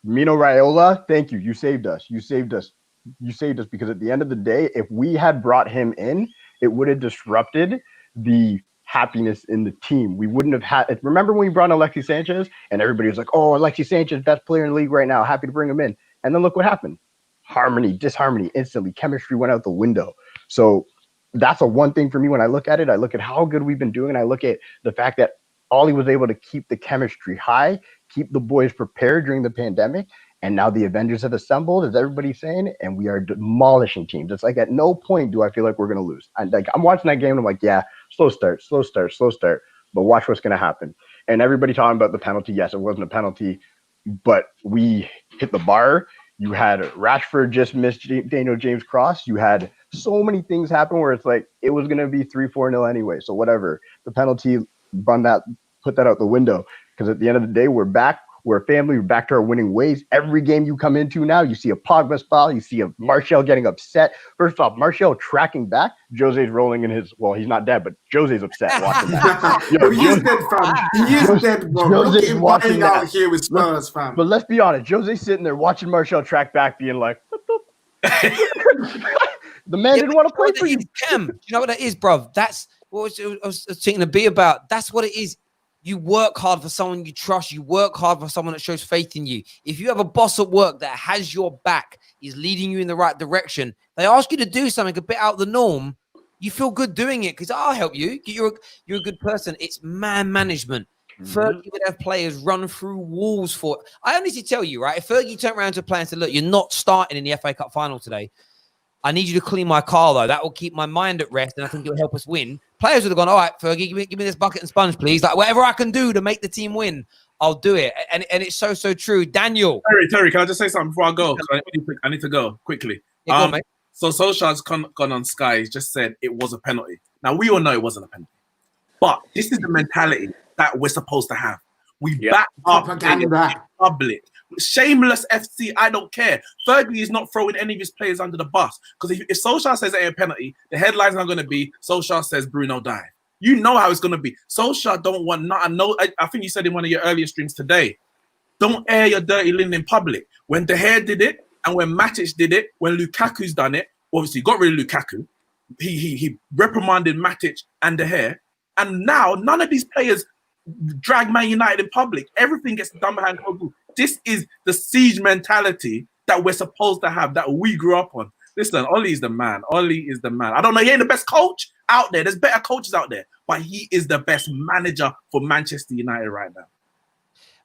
Mino Raiola. Thank you. You saved us. You saved us because at the end of the day, if we had brought him in, it would have disrupted the happiness in the team. We wouldn't have had. Remember when we brought in Alexis Sanchez and everybody was like, "Oh, Alexis Sanchez, best player in the league right now. Happy to bring him in." And then look what happened. Disharmony instantly. Chemistry went out the window. So that's one thing for me when I look at it. I look at how good we've been doing, and I look at the fact that Ollie was able to keep the chemistry high, keep the boys prepared during the pandemic, and now the Avengers have assembled, as everybody's saying, and we are demolishing teams. It's like at no point do I feel like we're going to lose. I'm watching that game, and I'm like, yeah, slow start, but watch what's going to happen. And everybody talking about the penalty. Yes, it wasn't a penalty, but we hit the bar. You had Rashford just missed Daniel James cross. You had so many things happen where it's like it was going to be 3-4-0 anyway. So whatever. The penalty, put that out the window, because at the end of the day, we're back. We're a family. We're back to our winning ways. Every game you come into now, you see a Pogba foul. You see a Martial getting upset. First off, Martial tracking back. Jose's rolling in his. Well, he's not dead, but Jose's upset watching that. He is dead, fam. He is dead, bro. Look at him watching out here with Spurs, fam. But let's be honest. Jose's sitting there watching Martial track back, being like, the man didn't want to play for you. Cam, do you know what that is, bro? That's what I was thinking to be about. That's what it is. You work hard for someone you trust. You work hard for someone that shows faith in you. If you have a boss at work that has your back, is leading you in the right direction, they ask you to do something a bit out of the norm, you feel good doing it because I'll help you. You're a good person. It's man management. Fergie would have players run through walls for it. I honestly tell you, right? If Fergie turned around to a player and said, look, you're not starting in the FA Cup final today. I need you to clean my car, though. That will keep my mind at rest, and I think it will help us win. Players would have gone, all right, Fergie, give me this bucket and sponge, please. Like, whatever I can do to make the team win, I'll do it. And it's so true. Daniel. Terry, can I just say something before I go? I need to go quickly. Yeah, go on, mate. So Solskjaer's gone on Sky. He's just said it was a penalty. Now, we all know it wasn't a penalty. But this is the mentality that we're supposed to have. We back up in public. Shameless FC, I don't care. Fergie is not throwing any of his players under the bus. Because if Solskjaer says it ain't a penalty, the headline's not going to be Solskjaer says Bruno died. You know how it's going to be. Solskjaer don't want nothing. I think you said in one of your earlier streams today, don't air your dirty linen in public. When De Gea did it, and when Matic did it, when Lukaku's done it, obviously got rid of Lukaku. He reprimanded Matic and De Gea. And now none of these players drag Man United in public. Everything gets done behind closed doors. This is the siege mentality that we're supposed to have, that we grew up on. Listen, Ollie is the man. Ollie is the man. I don't know, he ain't the best coach out there. There's better coaches out there. But he is the best manager for Manchester United right now.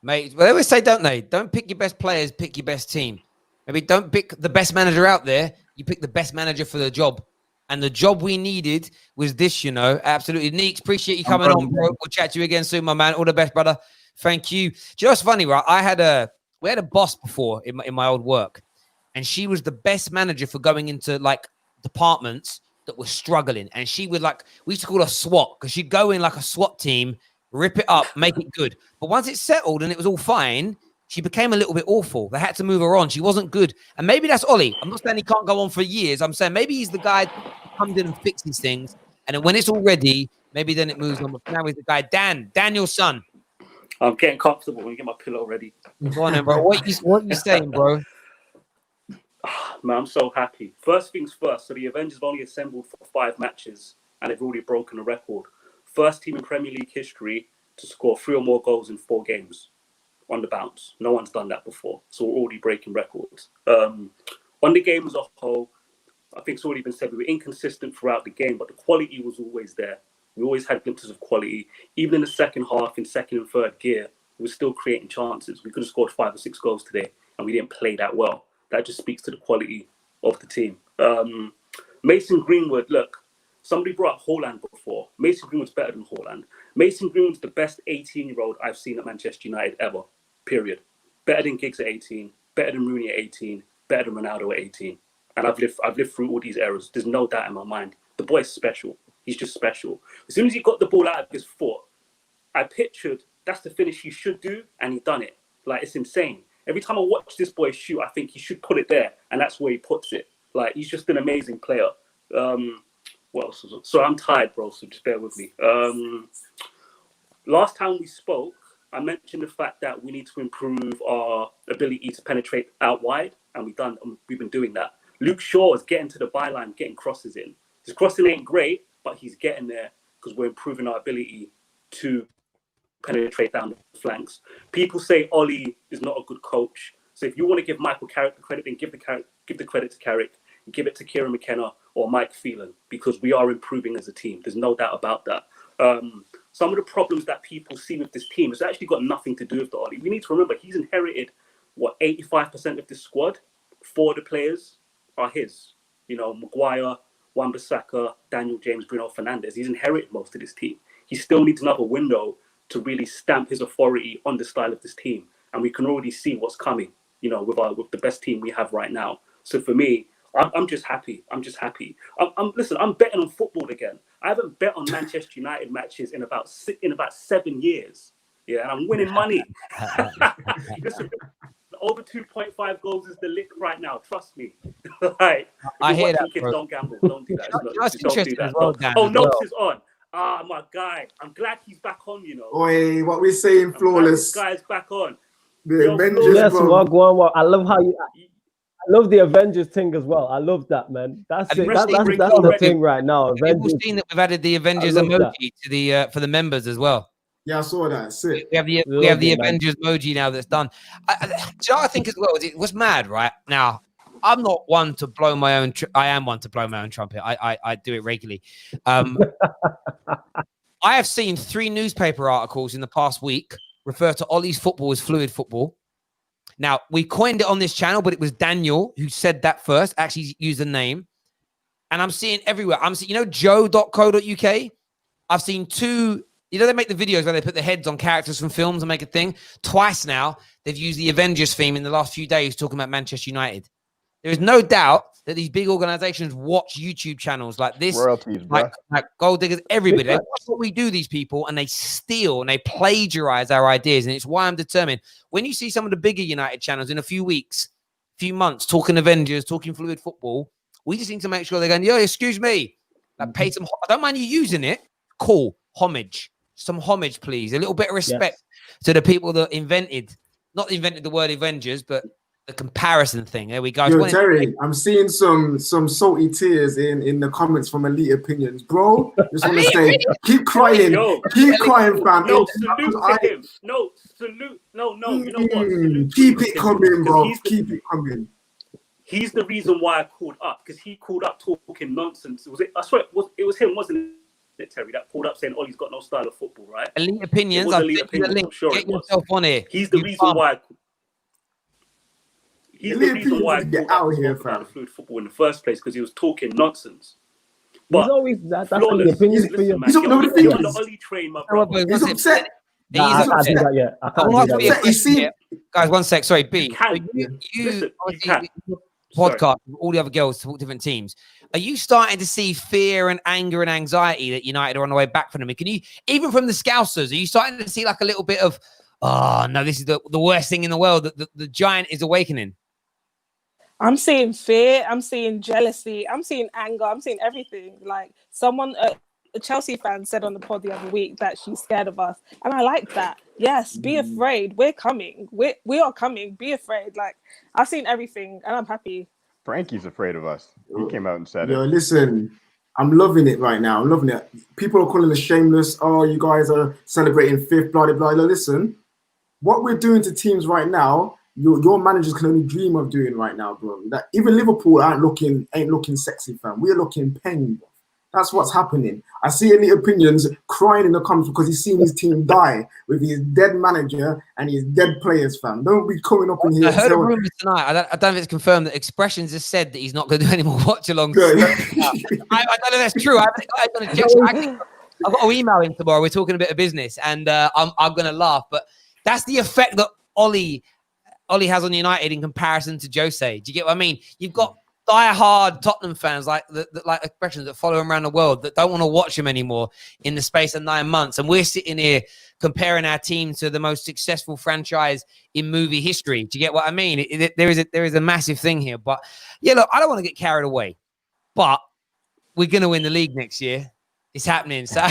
Mate, well, they always say, don't they? Don't pick your best players, pick your best team. Maybe don't pick the best manager out there. You pick the best manager for the job. And the job we needed was this, you know. Absolutely. Neeks, appreciate you coming on, bro. We'll chat to you again soon, my man. All the best, brother. Thank you. Do you know what's funny, right? We had a boss before in my old work, and she was the best manager for going into like departments that were struggling. And she would we used to call her SWAT, because she'd go in like a SWAT team, rip it up, make it good. But once it settled and it was all fine, she became a little bit awful. They had to move her on. She wasn't good. And maybe that's Ollie. I'm not saying he can't go on for years. I'm saying maybe he's the guy who comes in and fixes things. And then when it's all ready, maybe then it moves on. But now he's the guy. Daniel's son. I'm getting comfortable. Let me get my pillow ready. Go on then, bro. What you saying, bro? Man, I'm so happy. First things first. So the Avengers have only assembled for 5 matches, and they've already broken a record. First team in Premier League history to score 3 or more goals in 4 games on the bounce. No one's done that before. So we're already breaking records. On the game as a whole, I think it's already been said, we were inconsistent throughout the game, but the quality was always there. We always had glimpses of quality. Even in the second half, in second and third gear, we were still creating chances. We could have scored 5 or 6 goals today, and we didn't play that well. That just speaks to the quality of the team. Mason Greenwood, look, somebody brought up Haaland before. Mason Greenwood's better than Haaland. Mason Greenwood's the best 18-year-old I've seen at Manchester United ever, period. Better than Giggs at 18, better than Rooney at 18, better than Ronaldo at 18. And I've lived through all these eras. There's no doubt in my mind. The boy's special. He's just special. As soon as he got the ball out of his foot, I pictured that's the finish he should do, and he done it. Like, it's insane. Every time I watch this boy shoot, I think he should put it there, and that's where he puts it. Like, he's just an amazing player. What else was it? So I'm tired, bro, so just bear with me. Last time we spoke, I mentioned the fact that we need to improve our ability to penetrate out wide, and we've been doing that. Luke Shaw is getting to the byline, getting crosses in. His crossing ain't great, but he's getting there because we're improving our ability to penetrate down the flanks. People say Ollie is not a good coach. So if you want to give Michael Carrick the credit, then give the credit to Carrick, give it to Kieran McKenna or Mike Phelan, because we are improving as a team. There's no doubt about that. Some of the problems that people see with this team has actually got nothing to do with the Ollie. We need to remember he's inherited 85% of this squad. 4 of the players are his. You know, Maguire, Wan-Bissaka, Daniel James, Bruno Fernandes. He's inherited most of this team. He still needs another window to really stamp his authority on the style of this team. And we can already see what's coming, you know, with the best team we have right now. So for me, I'm just happy. I'm just happy. Listen, I'm betting on football again. I haven't bet on Manchester United matches in about 7 years. Yeah, and I'm winning money. Listen, over 2.5 goals is the lick right now. Trust me. Like, I hear that, kids, bro. don't gamble. Don't do that. That's Don't do interesting that. as well, Dan. Oh, as Notes well. is on. Ah, my guy. I'm glad he's back on, you know. Oi, what we saying, flawless. This guy's back on. The Avengers, Yes, bro. well, I love how you. I love the Avengers thing as well. I love that, man. That's it. That's the thing right now. Avengers. We've seen that we've added the Avengers emoji to the for the members as well. Yeah, I saw that. Sick. We have the Avengers emoji now that's done. Do you know what I think as well? It was mad, right? Now, I'm not one to blow my own. I am one to blow my own trumpet. I do it regularly. I have seen 3 newspaper articles in the past week refer to Ollie's football as fluid football. Now, we coined it on this channel, but it was Daniel who said that first, actually used the name. And I'm seeing everywhere. I'm seeing, joe.co.uk. I've seen 2, they make the videos where they put the heads on characters from films and make a thing. Twice now, they've used the Avengers theme in the last few days talking about Manchester United. There is no doubt that these big organizations watch YouTube channels like this, royalties, like Gold Diggers, everybody. They watch what we do, these people, and they steal and they plagiarize our ideas. And it's why I'm determined. When you see some of the bigger United channels in a few weeks, few months, talking Avengers, talking fluid football, we just need to make sure they're going, excuse me, like pay some, I don't mind you using it. Cool. Homage. Some homage, please. A little bit of respect to the people that not invented the word Avengers, but the comparison thing. There we go. Yo, Terry, I'm seeing some salty tears in the comments from Elite Opinions, bro. Just want to say, keep crying, keep crying, fam. No, salute to him. No, salute. No, you know what? Salute keep it coming, bro. Keep it coming. He's the reason why I called up, because he called up talking nonsense. I swear it was him, wasn't it, Terry, that called up saying Ollie's got no style of football, right? Elite Opinions. Elite Opinions, I'm sure Get yourself on here. He's the reason why. He's the reason why I get out here about fluid football in the first place, because he was talking nonsense. But he's always that's the opinion for you. He's on the Ollie train, my brother. He's upset. No, I can't do that yet. I can't do that yet. You see, Guys, one sec. Sorry, B. You can. So you Listen, you obviously, can. podcast with all the other girls support different teams. Are you starting to see fear and anger and anxiety that United are on the way back from them? And can you, even from the Scousers, are you starting to see like a little bit of, oh no, this is the worst thing in the world, that the giant is awakening? I'm seeing fear. I'm seeing jealousy. I'm seeing anger. I'm seeing everything. Like someone, a Chelsea fan said on the pod the other week that she's scared of us, and I like that. Yes, be afraid. We're coming. We are coming. Be afraid. Like I've seen everything, and I'm happy. Frankie's afraid of us. He came out and said it. Listen, I'm loving it right now. I'm loving it. People are calling us shameless. Oh, you guys are celebrating fifth, blah, blah, blah. Listen, what we're doing to teams right now, your managers can only dream of doing right now, bro. That even Liverpool ain't looking sexy, fam. We're looking pain, bro. That's what's happening. I see any opinions crying in the comments because he's seen his team die with his dead manager and his dead players, fam. Don't be coming up in here. I heard a rumor tonight. I don't know if it's confirmed that Expressions has said that he's not going to do any more watch-alongs. I don't know if that's true. I've got to email him tomorrow. We're talking a bit of business, and I'm going to laugh. But that's the effect that Ollie has on United in comparison to Jose. Do you get what I mean? You've got die-hard Tottenham fans like Expressions that follow him around the world that don't want to watch him anymore in the space of 9 months, and we're sitting here comparing our team to the most successful franchise in movie history. Do you get what I mean? There is a massive thing here. But yeah, look, I don't want to get carried away, but we're going to win the league next year. It's happening. So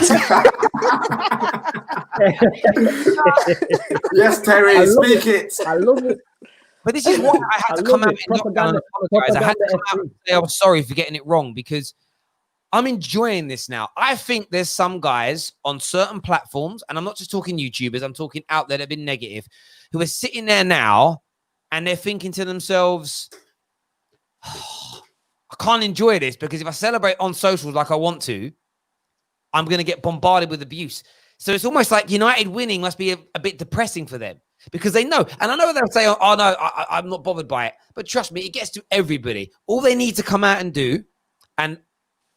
yes, Terry, speak it. I love it. But this is why I had to come out and apologize. I had to come out and say I was sorry for getting it wrong, because I'm enjoying this now. I think there's some guys on certain platforms, and I'm not just talking YouTubers, I'm talking out there that have been negative, who are sitting there now and they're thinking to themselves, oh, I can't enjoy this because if I celebrate on socials like I want to, I'm going to get bombarded with abuse. So it's almost like United winning must be a bit depressing for them, because they know. And I know they'll say, oh no, I'm not bothered by it. But trust me, it gets to everybody. All they need to come out and do, and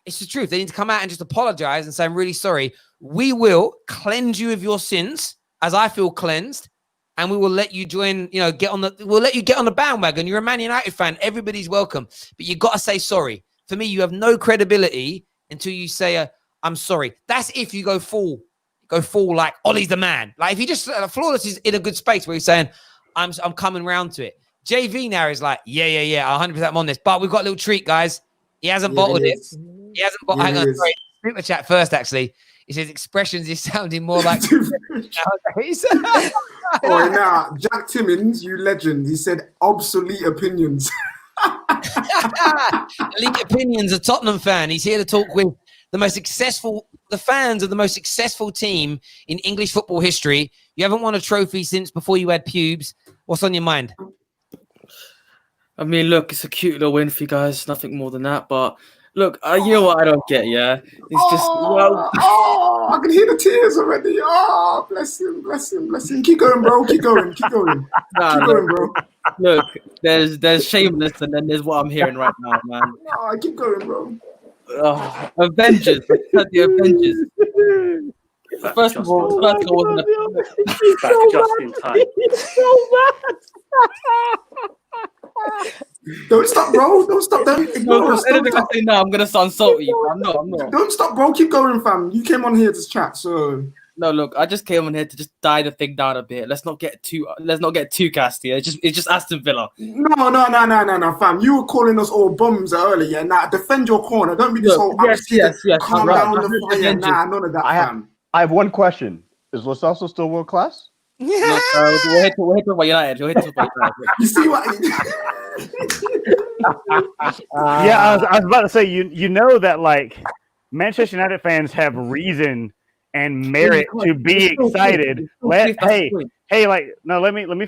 it's the truth, they need to come out and just apologize and say, I'm really sorry. We will cleanse you of your sins as I feel cleansed. And we will let you join, we'll let you get on the bandwagon. You're a Man United fan. Everybody's welcome. But you got to say sorry. For me, you have no credibility until you say, I'm sorry. That's if you go full like Ollie's the man. Like if you just Flawless is in a good space where he's saying, I'm coming round to it. JV now is like, yeah, 100% I'm on this. But we've got a little treat, guys. He hasn't bottled it. He hasn't bottled. Hang on, sorry. Super chat first, actually. He says Expressions is sounding more like. Oh, now Jack Timmins, you legend. He said obsolete opinions. Elite opinions, a Tottenham fan. He's here to talk with the fans of the most successful team in English football history. You haven't won a trophy since before you had pubes. What's on your mind? I mean, look, it's a cute little win for you guys. Nothing more than that. But look, you know what I don't get, yeah? It's just, I can hear the tears already. Oh, bless him. Keep going, bro. Keep going. Keep going, bro. Look, there's shameless, and then there's what I'm hearing right now, man. Oh, keep going, bro. Avengers. The Avengers. First of all, first goal wasn't back just in time. It's so bad. Don't stop, bro. Don't stop. Don't ignore us. Anything I say now, I'm gonna sound salty. I'm not. Don't stop, bro. Keep going, fam. You came on here to chat, so. No, look, I just came on here to just die the thing down a bit. Let's not get too casty. It's just Aston Villa. No, fam. You were calling us all bums earlier. Now defend your corner. Don't be this whole yes. Calm down the fire. Nah, none of that, fam. I have one question. Is Lo Celso still world class? Yeah. We'll hit by United. You see what? Yeah, I was about to say, you know that like Manchester United fans have reason and merit to be excited. Let me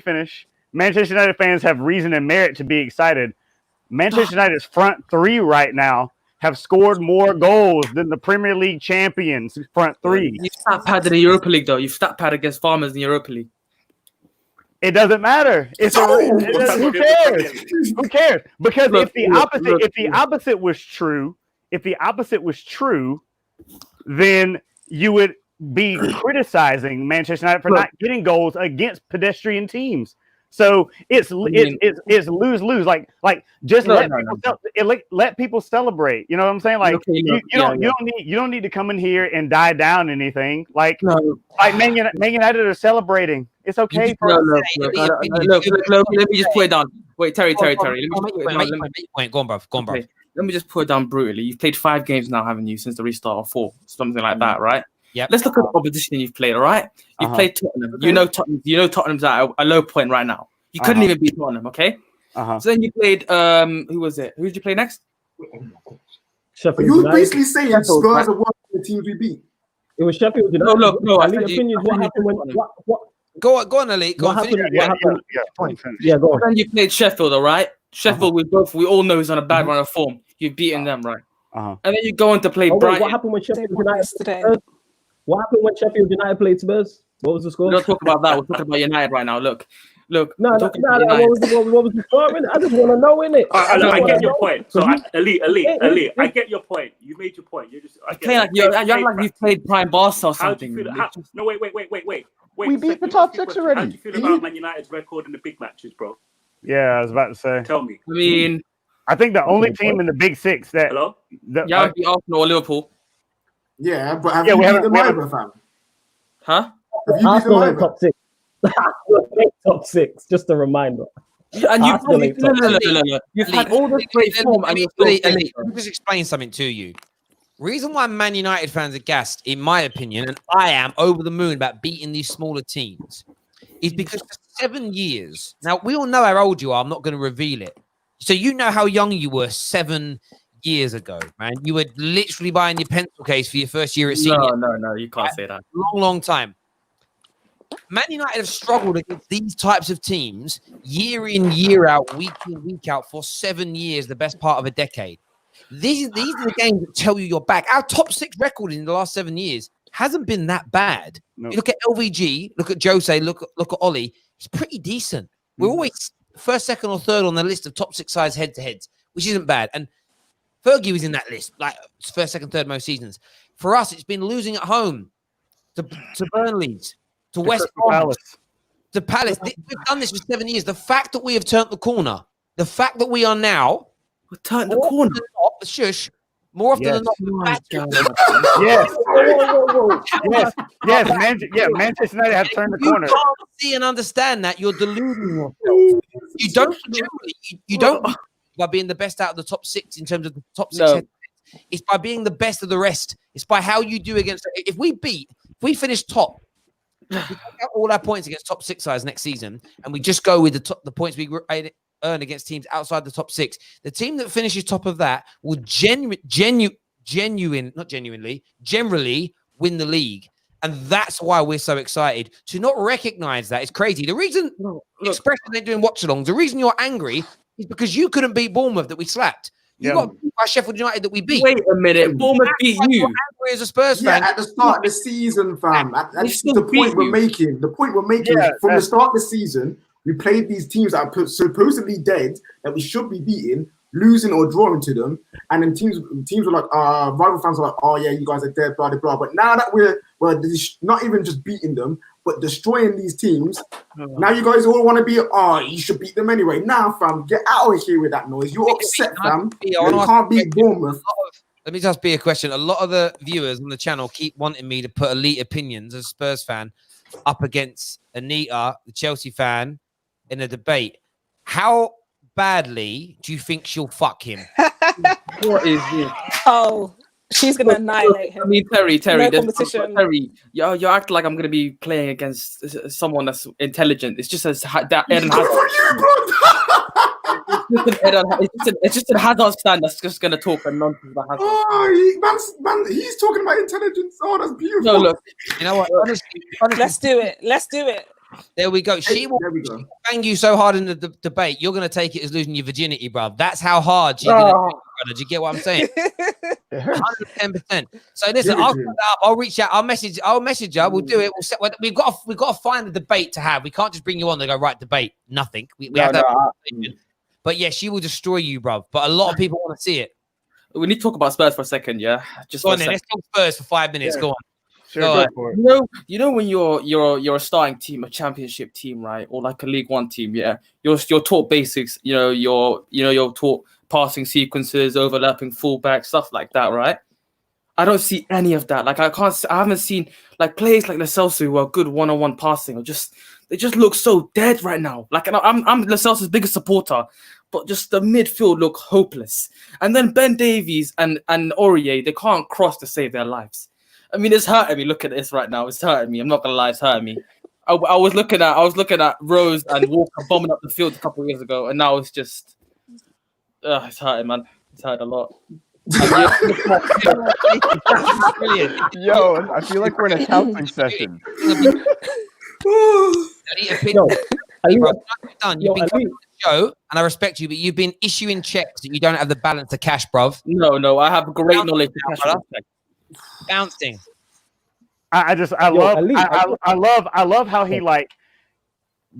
finish. Manchester United fans have reason and merit to be excited. Manchester United's front three right now have scored more goals than the Premier League champions front three. You stat pad in the Europa League, though. You stat pad against Farmers in the Europa League. It doesn't matter. Who cares? Who cares? Because if the opposite was true, then you would be criticizing Manchester United for not getting goals against pedestrian teams. So it's lose-lose. Like just let people celebrate. You know what I'm saying? Like you don't need to come in here and die down anything. Like Man United are celebrating. It's okay. Look, let me just put it down. Wait, Terry. Let me just put it down. Go on, bruv. Okay. Let me just put it down brutally. You've played 5 games now, haven't you, since the restart, or 4, something like that, right? Yeah. Let's look at the opposition you've played. All right, you've played Tottenham. Okay. You know Tottenham's at a low point right now. You couldn't even beat Tottenham. Okay. So then you played. Who was it? Who did you play next? Sheffield United. Basically saying Spurs are one of the teams we beat. It was Sheffield United. No. I think opinions. What happened when? What? Go on, Elite. Go on. Yeah, go on. Then you played Sheffield. All right. Sheffield. We all know is on a bad run of form. You've beaten them, right? And then you go on to play Brighton. What happened when Sheffield United today? What happened when Sheffield United played Spurs? What was the score? We don't talk about that. We're talking about United right now. Look. No. What was the score? I just want to know, innit? I get your point. So, Elite, I get your point. You made your point. You're just you've played Prime Barca or something. No, wait. We beat the top 6 already. How do you feel about Man United's record in the big matches, bro? Yeah, I was about to say. Tell me. I mean, I think the only team in the Big 6 that beat Arsenal or Liverpool. Yeah, but have you beat them either, fam? Huh? Have you beat them either? Top 6. Top 6. Just a reminder. And you've had all this great form, and you're still Elite. Let me just explain something to you. Reason why Man United fans are gassed, in my opinion, and I am over the moon about beating these smaller teams, is because for 7 years. Now we all know how old you are. I'm not going to reveal it. So you know how young you were 7 years ago, man. You were literally buying your pencil case for your first year at senior. No, you can't say that. Long time. Man United have struggled against these types of teams year in, year out, week in, week out for 7 years, the best part of a decade. These are the games that tell you you're back. Our top 6 record in the last 7 years hasn't been that bad. No. You look at LVG, look at Jose, look at Ollie. It's pretty decent. We're always first, second, or third on the list of top 6 sides head-to-heads, which isn't bad. And Fergie was in that list, like first, second, third most seasons. For us, it's been losing at home to Burnley's, to West Brom, to Palace. We've done this for 7 years. The fact that we have turned the corner, the fact that we are now turned the corner. More often than not, Manchester United have turned the corner. You can't see and understand that. You're deluding yourself. You don't by being the best out of the top 6 in terms of the top 6. No. It's by being the best of the rest. It's by how you do against. If we finish top, we take out all our points against top 6 sides next season, and we just go with the points we earn against teams outside the top 6. The team that finishes top of that will generally win the league. And that's why we're so excited. To not recognize that is crazy. The reason Expression ain't doing watch-alongs, the reason you're angry is because you couldn't beat Bournemouth that we slapped. You got beat by Sheffield United that we beat. Wait a minute. Bournemouth beat you. Angry as a Spurs fan. Yeah, at the start of the season, fam. That's the point we're making. The point we're making from the start of the season, we played these teams that are supposedly dead, that we should be beating, losing or drawing to them. And then teams were like, rival fans are like, oh yeah, you guys are dead, blah, blah, blah. But now that we're not even just beating them, but destroying these teams, now you guys all want to be, you should beat them anyway. Now, fam, get out of here with that noise. You're upset, fam. You can't beat Bournemouth. Let me just be a question. A lot of the viewers on the channel keep wanting me to put elite opinions as a Spurs fan up against Anita, the Chelsea fan, in a debate. How badly do you think she'll fuck him? What is this? Oh, she's gonna annihilate him. I mean, Terry, No competition. Terry, you act like I'm gonna be playing against someone that's intelligent. It's just that Eden Hazard. It's just an Hazard stand that's just gonna talk and nonsense about Hazard. Man, he's talking about intelligence. Oh, that's beautiful. No, look, you know what? Honestly, Let's do it. There we go. She will bang you so hard in the debate, you're going to take it as losing your virginity, bruv. That's how hard she's going to do. Do you get what I'm saying? 110%. So listen, I'll set up. I'll reach out. I'll message her. We'll do it. We've got to find a debate to have. We can't just bring you on and go, right, debate. Nothing. We have to have But yeah, she will destroy you, bruv. But a lot of people want to see it. We need to talk about Spurs for a second, yeah? Just go on then. Let's talk Spurs for 5 minutes. Yeah. Go on. Sure, God. go for it. You know when you're a starting team, a championship team, right, or like a League One team, yeah. You're taught basics. You're taught passing sequences, overlapping fullback, stuff like that, right? I don't see any of that. Like I haven't seen like players like Lo Celso who are good one-on-one passing, or they just look so dead right now. Like I'm Lo Celso's biggest supporter, but just the midfield look hopeless. And then Ben Davies and Aurier, they can't cross to save their lives. I mean, it's hurting me. Look at this right now. It's hurting me. I'm not gonna lie, it's hurting me. I was looking at Rose and Walker bombing up the field a couple of years ago, and now it's just it's hurting, man. It's hurting a lot. Yo, I feel like we're in a counseling session. You've been coming on the show, and I respect you, but you've been issuing checks that you don't have the balance of cash, bruv. No, I have great knowledge of cash. Bouncing. I love how he like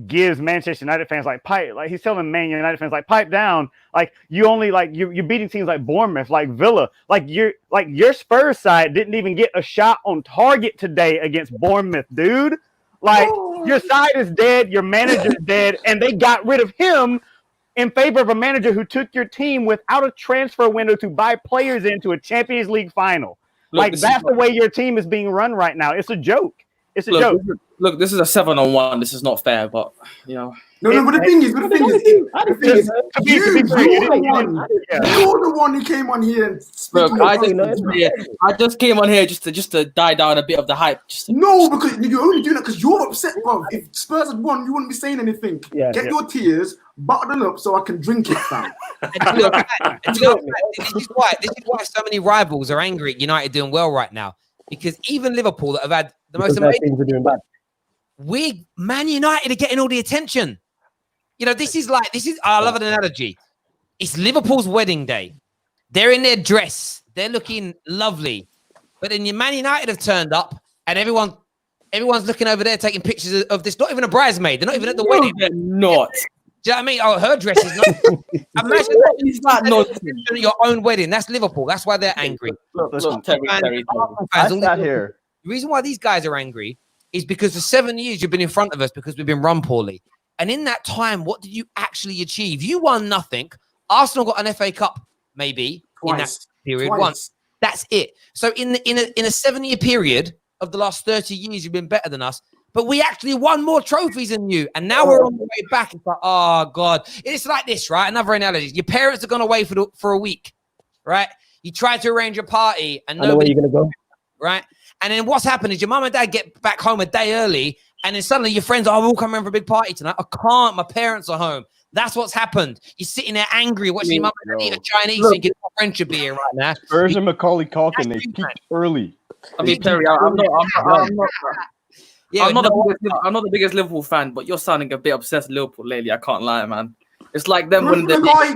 gives Manchester United fans like pipe, like he's telling Man United fans like pipe down, like you only like you're beating teams like Bournemouth, like Villa, like your Spurs side didn't even get a shot on target today against Bournemouth, dude. Like your side is dead, your manager's dead, and they got rid of him in favor of a manager who took your team without a transfer window to buy players into a Champions League final. Like that's the way your team is being run right now. It's a joke. It's a joke. Look, this is a 7-on-1. This is not fair, but you know. No, but the thing is, you're the one who came on here and look, I just came on here just to die down a bit of the hype. No, because you're only doing that because you're upset, bro. If Spurs had won, you wouldn't be saying anything. Get your tears, bottle them up so I can drink it, fam. This is why so many rivals are angry at United doing well right now. Because even Liverpool that have had the most amazing things are doing bad. Man United are getting all the attention. You know, I love an analogy. It's Liverpool's wedding day. They're in their dress. They're looking lovely. But then Man United have turned up and everyone's looking over there taking pictures of this. Not even a bridesmaid. They're not even at the wedding. They're not. Do you know what I mean? Oh, her dress is not. Imagine your own wedding. That's Liverpool. That's why they're angry. The reason why these guys are angry is because for 7 years you've been in front of us because we've been run poorly. And in that time, what did you actually achieve? You won nothing. Arsenal got an FA Cup, maybe, in that period. Once. That's it. So in a 7-year period of the last 30 years, you've been better than us. But we actually won more trophies than you. And now we're on the way back. It's like, oh, God. It's like this, right? Another analogy. Your parents have gone away for a week, right? You try to arrange a party and I know where you're going to go. Right? And then what's happened is your mum and dad get back home a day early. And then suddenly your friends are, we'll come around for a big party tonight. I can't. My parents are home. That's what's happened. You're sitting there angry, watching your mum and dad eat a Chinese thinking, what friend should be here right now. Spurs and Macaulay Culkin, they peaked early. I mean, Terry, I'm not the biggest Liverpool fan, but you're sounding a bit obsessed with Liverpool lately. I can't lie, man. It's like them when the guy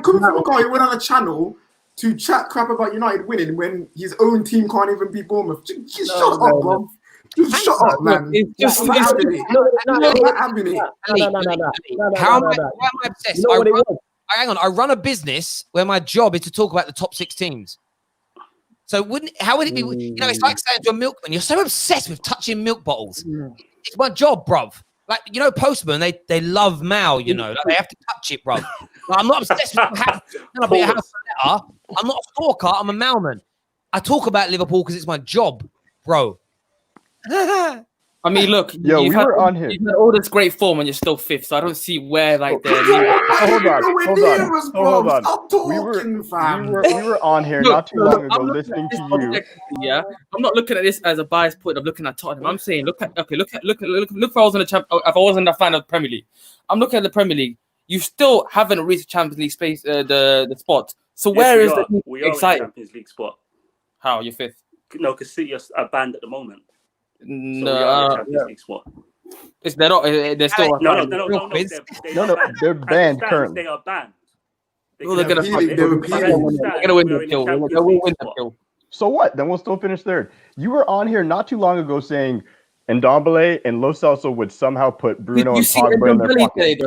went on a channel to chat crap about United winning when his own team can't even beat Bournemouth. Just shut up, bro. Just shut up, man. How am I obsessed? Hang on. I run a business where my job is to talk about the top 6 teams. So how would it be? You know, it's like saying to a milkman, you're so obsessed with touching milk bottles. It's my job, bruv. Like, you know, postmen, they love Mao, you know, like they have to touch it, bruv. Like, I'm not obsessed with be a house letter. I'm not a stalker, I'm a mailman. I talk about Liverpool because it's my job, bro. I mean, look, we were on here. You've had all this great form and you're still 5th, so I don't see where like they're. Hold on. Stop talking, fam. We were on here not too long ago listening to you. Yeah, I'm not looking at this as a biased point of looking at Tottenham. I'm saying, look. If I was if I wasn't a fan of the Premier League, I'm looking at the Premier League. You still haven't reached the Champions League space, the spot. So where is the exciting Champions League spot? How you're 5th? No, because City are banned at the moment. No, Champions League spot. They're not. They're still. No. They're banned currently. They are banned. They're gonna win the kill. They will win the kill. So what? Then we'll still finish 3rd. You were on here not too long ago saying Ndombele and Lo Celso would somehow put Bruno and Pogba in their pocket.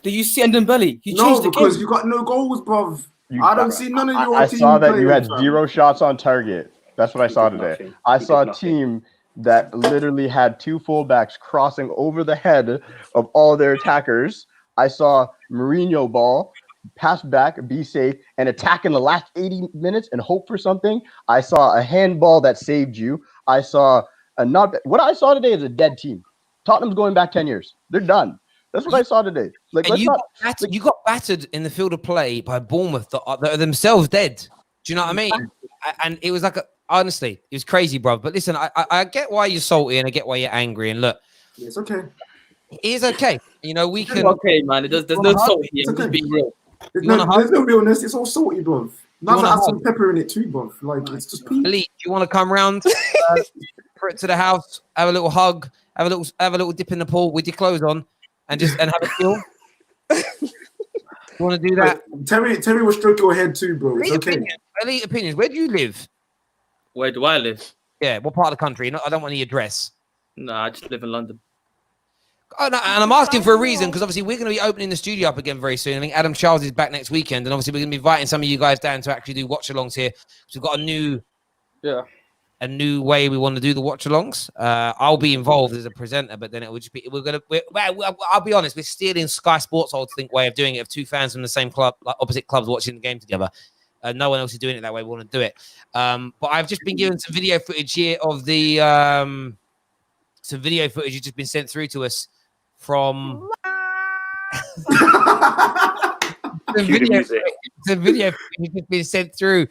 Did you see Ndombele? No, because you got no goals, bruv. I don't see none of your team. I saw that you had 0 shots on target. That's what I saw today. I saw a team that literally had two fullbacks crossing over the head of all their attackers. I saw Mourinho ball, pass back, be safe, and attack in the last 80 minutes and hope for something. I saw a handball that saved you. I saw what I saw today is a dead team. Tottenham's going back 10 years. They're done. That's what I saw today. Like, and you got battered in the field of play by Bournemouth that are themselves dead. Do you know what I mean? And it was like, honestly, it was crazy, bro. But listen, I get why you're salty and I get why you're angry. And look, it's okay. It is okay. You know, we can. Okay, man. There's no salt here. I'm just being real. There's no realness. It's all salty, bro. Now that has some pepper in it too, bro. Like, it's just peas. Elite, you want to come round to the house, have a little hug, have a little dip in the pool with your clothes on, and have a feel. You want to do that? Terry will stroke your head too, bro. It's okay. Elite opinions. Where do you live? Where do I live? Yeah, what part of the country? I don't want the address. No, I just live in London. Oh, no, and I'm asking for a reason because obviously we're going to be opening the studio up again very soon. I think Adam Charles is back next weekend, and obviously we're going to be inviting some of you guys down to actually do watch-alongs here. So we've got a new way we want to do the watch-alongs. I'll be involved as a presenter, but then it will just be I'll be honest, we're stealing Sky Sports' old way of doing it of two fans from the same club, like opposite clubs, watching the game together. No one else is doing it that way. We want to do it. But I've just been given some video footage here of the some video footage has just been sent through to us from the video footage has been sent through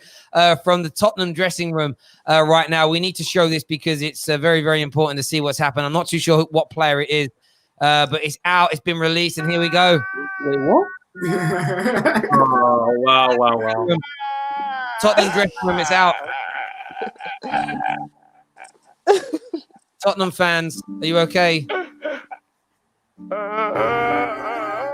from the Tottenham dressing room right now. We need to show this because it's very, very important to see what's happened. I'm not too sure what player it is, but it's out. It's been released, and here we go. Wait, what? Oh, wow. Tottenham dressing room, it's out. Tottenham fans, are you okay? I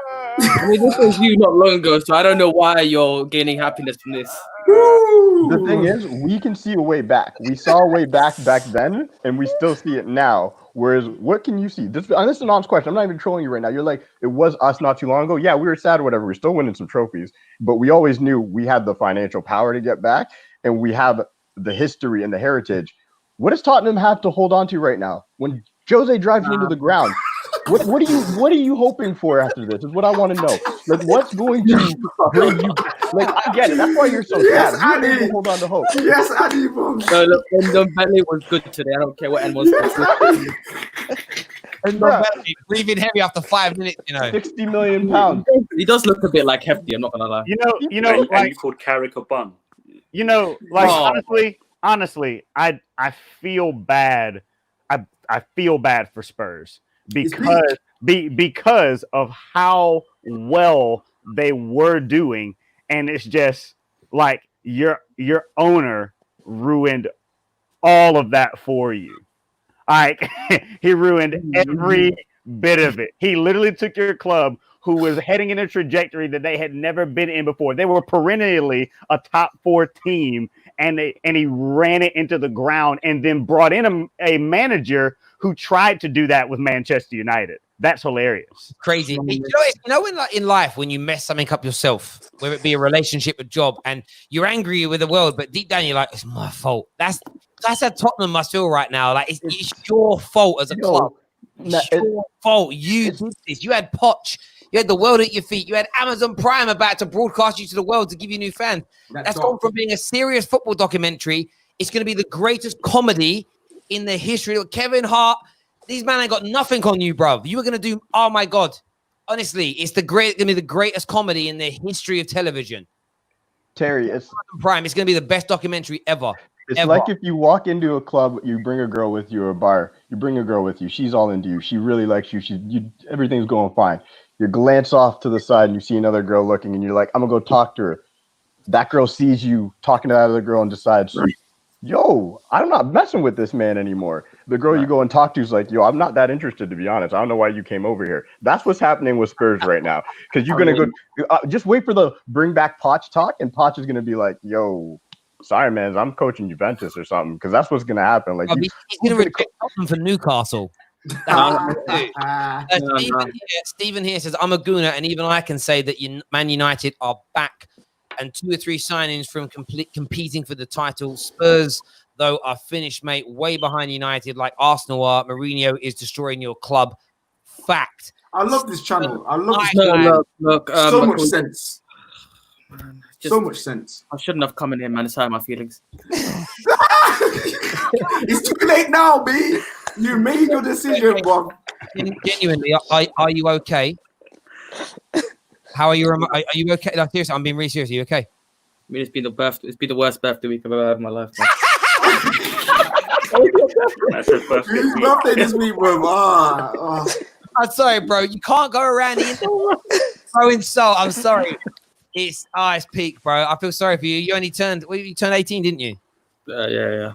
mean, this was you not long ago, so I don't know why you're gaining happiness from this. The thing is, we can see a way back. We saw a way back then, and we still see it now. Whereas, what can you see? This is an honest question. I'm not even trolling you right now. You're like, it was us not too long ago. Yeah, we were sad or whatever. We're still winning some trophies, but we always knew we had the financial power to get back, and we have the history and the heritage. What does Tottenham have to hold on to right now? When Jose drives you into the ground, what are you hoping for after this? Is what I want to know. Like, what's going to bring you? Like, I get it. That's why you're so sad. You need to hold on to hope. Yes, I do. No, look, Bentley was good today. I don't care what anyone says. Breathing heavy after 5 minutes, you know. 60 million pounds. He does look a bit like hefty. I'm not gonna lie. You know, like you called Carrick a bum. You know, like honestly, I feel bad. I feel bad for Spurs because of how well they were doing, and it's just like your owner ruined all of that for you. Like, he ruined every bit of it. He literally took your club, who was heading in a trajectory that they had never been in before. They were perennially a top 4 team, and he ran it into the ground, and then brought in a manager who tried to do that with Manchester United. That's hilarious. Crazy. In life, when you mess something up yourself, whether it be a relationship, a job, and you're angry with the world, but deep down you're like, it's my fault. That's how Tottenham must feel right now. Like, it's your fault as a club. It's your fault. You did this. You had Poch. You had the world at your feet. You had Amazon Prime about to broadcast you to the world to give you new fans. That's gone from being a serious football documentary. It's going to be the greatest comedy in the history of Kevin Hart. These men ain't got nothing on you, bruv. You were going to do, oh my God. Honestly, it's going to be the greatest comedy in the history of television. Terry, it's Prime. It's going to be the best documentary ever. It's like if you walk into a club, you bring a girl with you, or a bar, you bring a girl with you. She's all into you. She really likes you. Everything's going fine. You glance off to the side and you see another girl looking, and you're like, I'm going to go talk to her. That girl sees you talking to that other girl and decides, yo, I'm not messing with this man anymore. The girl you go and talk to is like, yo, I'm not that interested, to be honest. I don't know why you came over here. That's what's happening with Spurs right now. Because you're going to go, just wait for the bring back Poch talk, and Poch is going to be like, yo, sorry, man, I'm coaching Juventus or something, because that's what's going to happen. Like, he's going to reject Tottenham for Newcastle. Stephen here says, I'm a Gooner, and even I can say that Man United are back, and 2 or 3 signings from competing for the title. Spurs, though, are finished, mate, way behind United, like Arsenal are. Mourinho is destroying your club. Fact. I love this channel. I love this No, channel. Look, So much sense. So much sense. I shouldn't have come in here, man. It's hurt my feelings. It's too late now, B. You made your decision, Bob. Genuinely, are you okay? How are you? Are you okay? Like, seriously, I'm being really serious. Are you okay? I mean, it's been the worst birthday week I've ever had in my life. That's his birthday Whose week. birthday this week, bro? I'm sorry, bro. You can't go around here throwing salt. I'm sorry. It's peak, bro. I feel sorry for you. You only turned 18, didn't you? Yeah.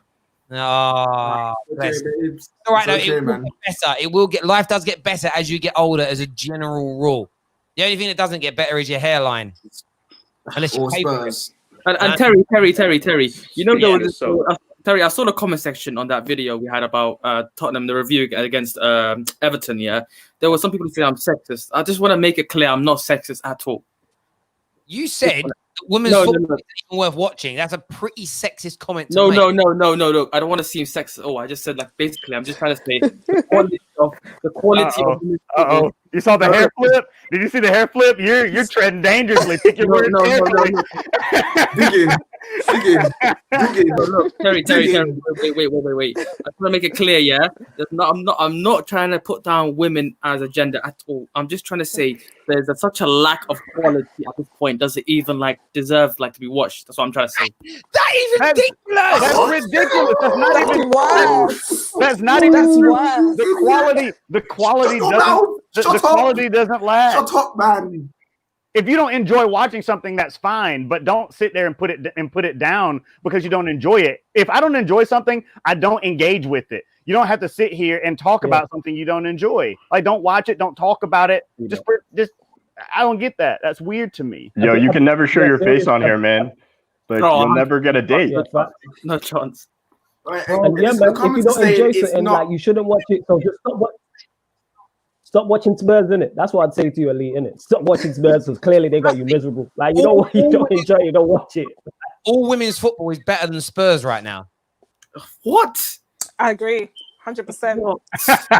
Oh, bless. It's All right, okay, it will man. get better. It will get. Life does get better as you get older, as a general rule. The only thing that doesn't get better is your hairline, unless you Or pay for it. Spurs. And Terry, you know, Yeah, there was Terry, I saw the comment section on that video we had about Tottenham, the review against Everton. Yeah, there were some people saying I'm sexist. I just want to make it clear I'm not sexist at all. You said women's football isn't even worth watching. That's a pretty sexist comment. No. I don't want to seem sexist. Oh, I just said, like, basically, I'm just trying to say the quality of women's football. You saw the hair flip? Did you see the hair flip? You're treading dangerously. Pick your words carefully. Digging. Look, Terry, wait. I just want to make it clear, yeah. I'm not trying to put down women as a gender at all. I'm just trying to say there's such a lack of quality at this point. Does it even deserve to be watched? That's what I'm trying to say. That is ridiculous. That's ridiculous. That's not even. Wow. That's not even true. Wow. The quality doesn't last. Shut up, man. If you don't enjoy watching something, that's fine, but don't sit there and put it down because you don't enjoy it. If I don't enjoy something, I don't engage with it. You don't have to sit here and talk about something you don't enjoy. Like, don't watch it, don't talk about it. Just I don't get that. That's weird to me. Yo, you can never show your face on here, man. But you'll never get a date. No chance. And yeah, man, if you don't enjoy something, you shouldn't watch it. So just stop watching Spurs, innit? That's what I'd say to you, Elite, innit? Stop watching Spurs because clearly they got you miserable. You don't enjoy it, don't watch it. All women's football is better than Spurs right now. What? I agree, 100%.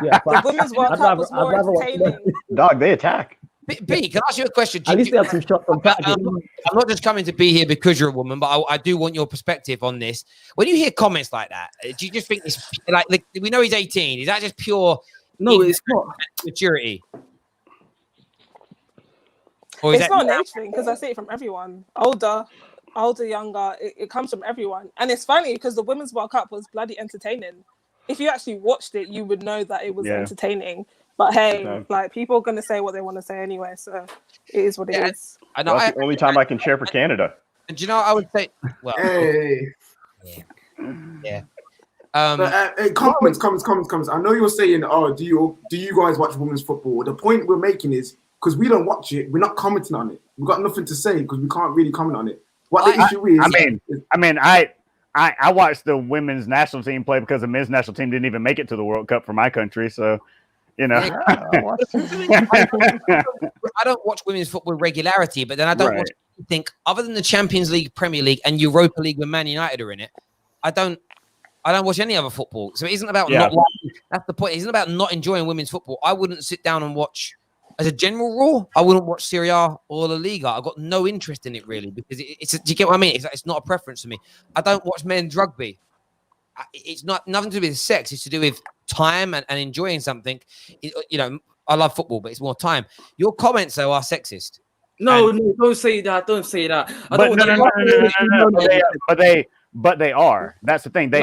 Yeah, The women's World Cup was more entertaining. Dog, they attack. B, can I ask you a question? At least they had some shots on target. I'm not just coming to be here because you're a woman, but I do want your perspective on this. When you hear comments like that, do you just think it's like we know he's 18? Is that just pure? No, it's not maturity. Or is It's not an age thing because I see it from everyone. Older, younger. It comes from everyone, and it's funny because the Women's World Cup was bloody entertaining. If you actually watched it, you would know that it was entertaining. But hey, people are gonna say what they want to say anyway, so it is what it is. I know. That's the only time I can cheer for Canada. And do you know, I would say, well, hey. Yeah. Comments. I know you're saying, do you guys watch women's football? The point we're making is because we don't watch it, we're not commenting on it. We've got nothing to say because we can't really comment on it. What the issue is? I watched the women's national team play because the men's national team didn't even make it to the World Cup for my country. So, you know, I don't watch women's football with regularity, but then I don't watch anything other than the Champions League, Premier League, and Europa League when Man United are in it. I don't watch any other football. So it isn't about not watching. That's the point. It isn't about not enjoying women's football. I wouldn't sit down and watch, as a general rule, I wouldn't watch Serie A or La Liga. I've got no interest in it really because it's do you get what I mean? It's not a preference for me. I don't watch men's rugby. It's nothing to do with sex. It's to do with time and enjoying something. You know, I love football, but it's more time. Your comments though are sexist. No, don't say that. Don't say that. But they are. That's the thing.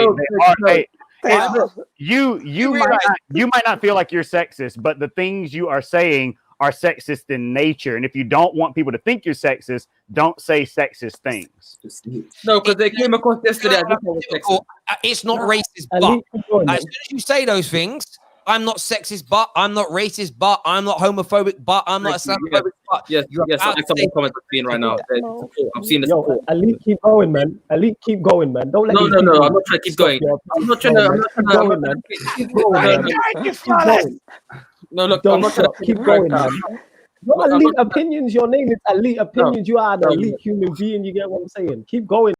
You might not feel like you're sexist, but the things you are saying are sexist in nature. And if you don't want people to think you're sexist, don't say sexist things. No, because they came across yesterday. It's not racist, but as soon as you say those things, I'm not sexist, but I'm not racist, but I'm not homophobic, but I'm not Islamophobic. Yes, I some comments I'm seeing right now. I'm seeing this. Elite, keep going, man. Elite, keep going, man. Don't let No, I'm not trying to keep going. I'm not trying to. Keep going. No, look, I'm not trying to keep going, man. Your elite opinions, your name is elite opinions. You are an elite human being. You get what I'm saying? Keep going.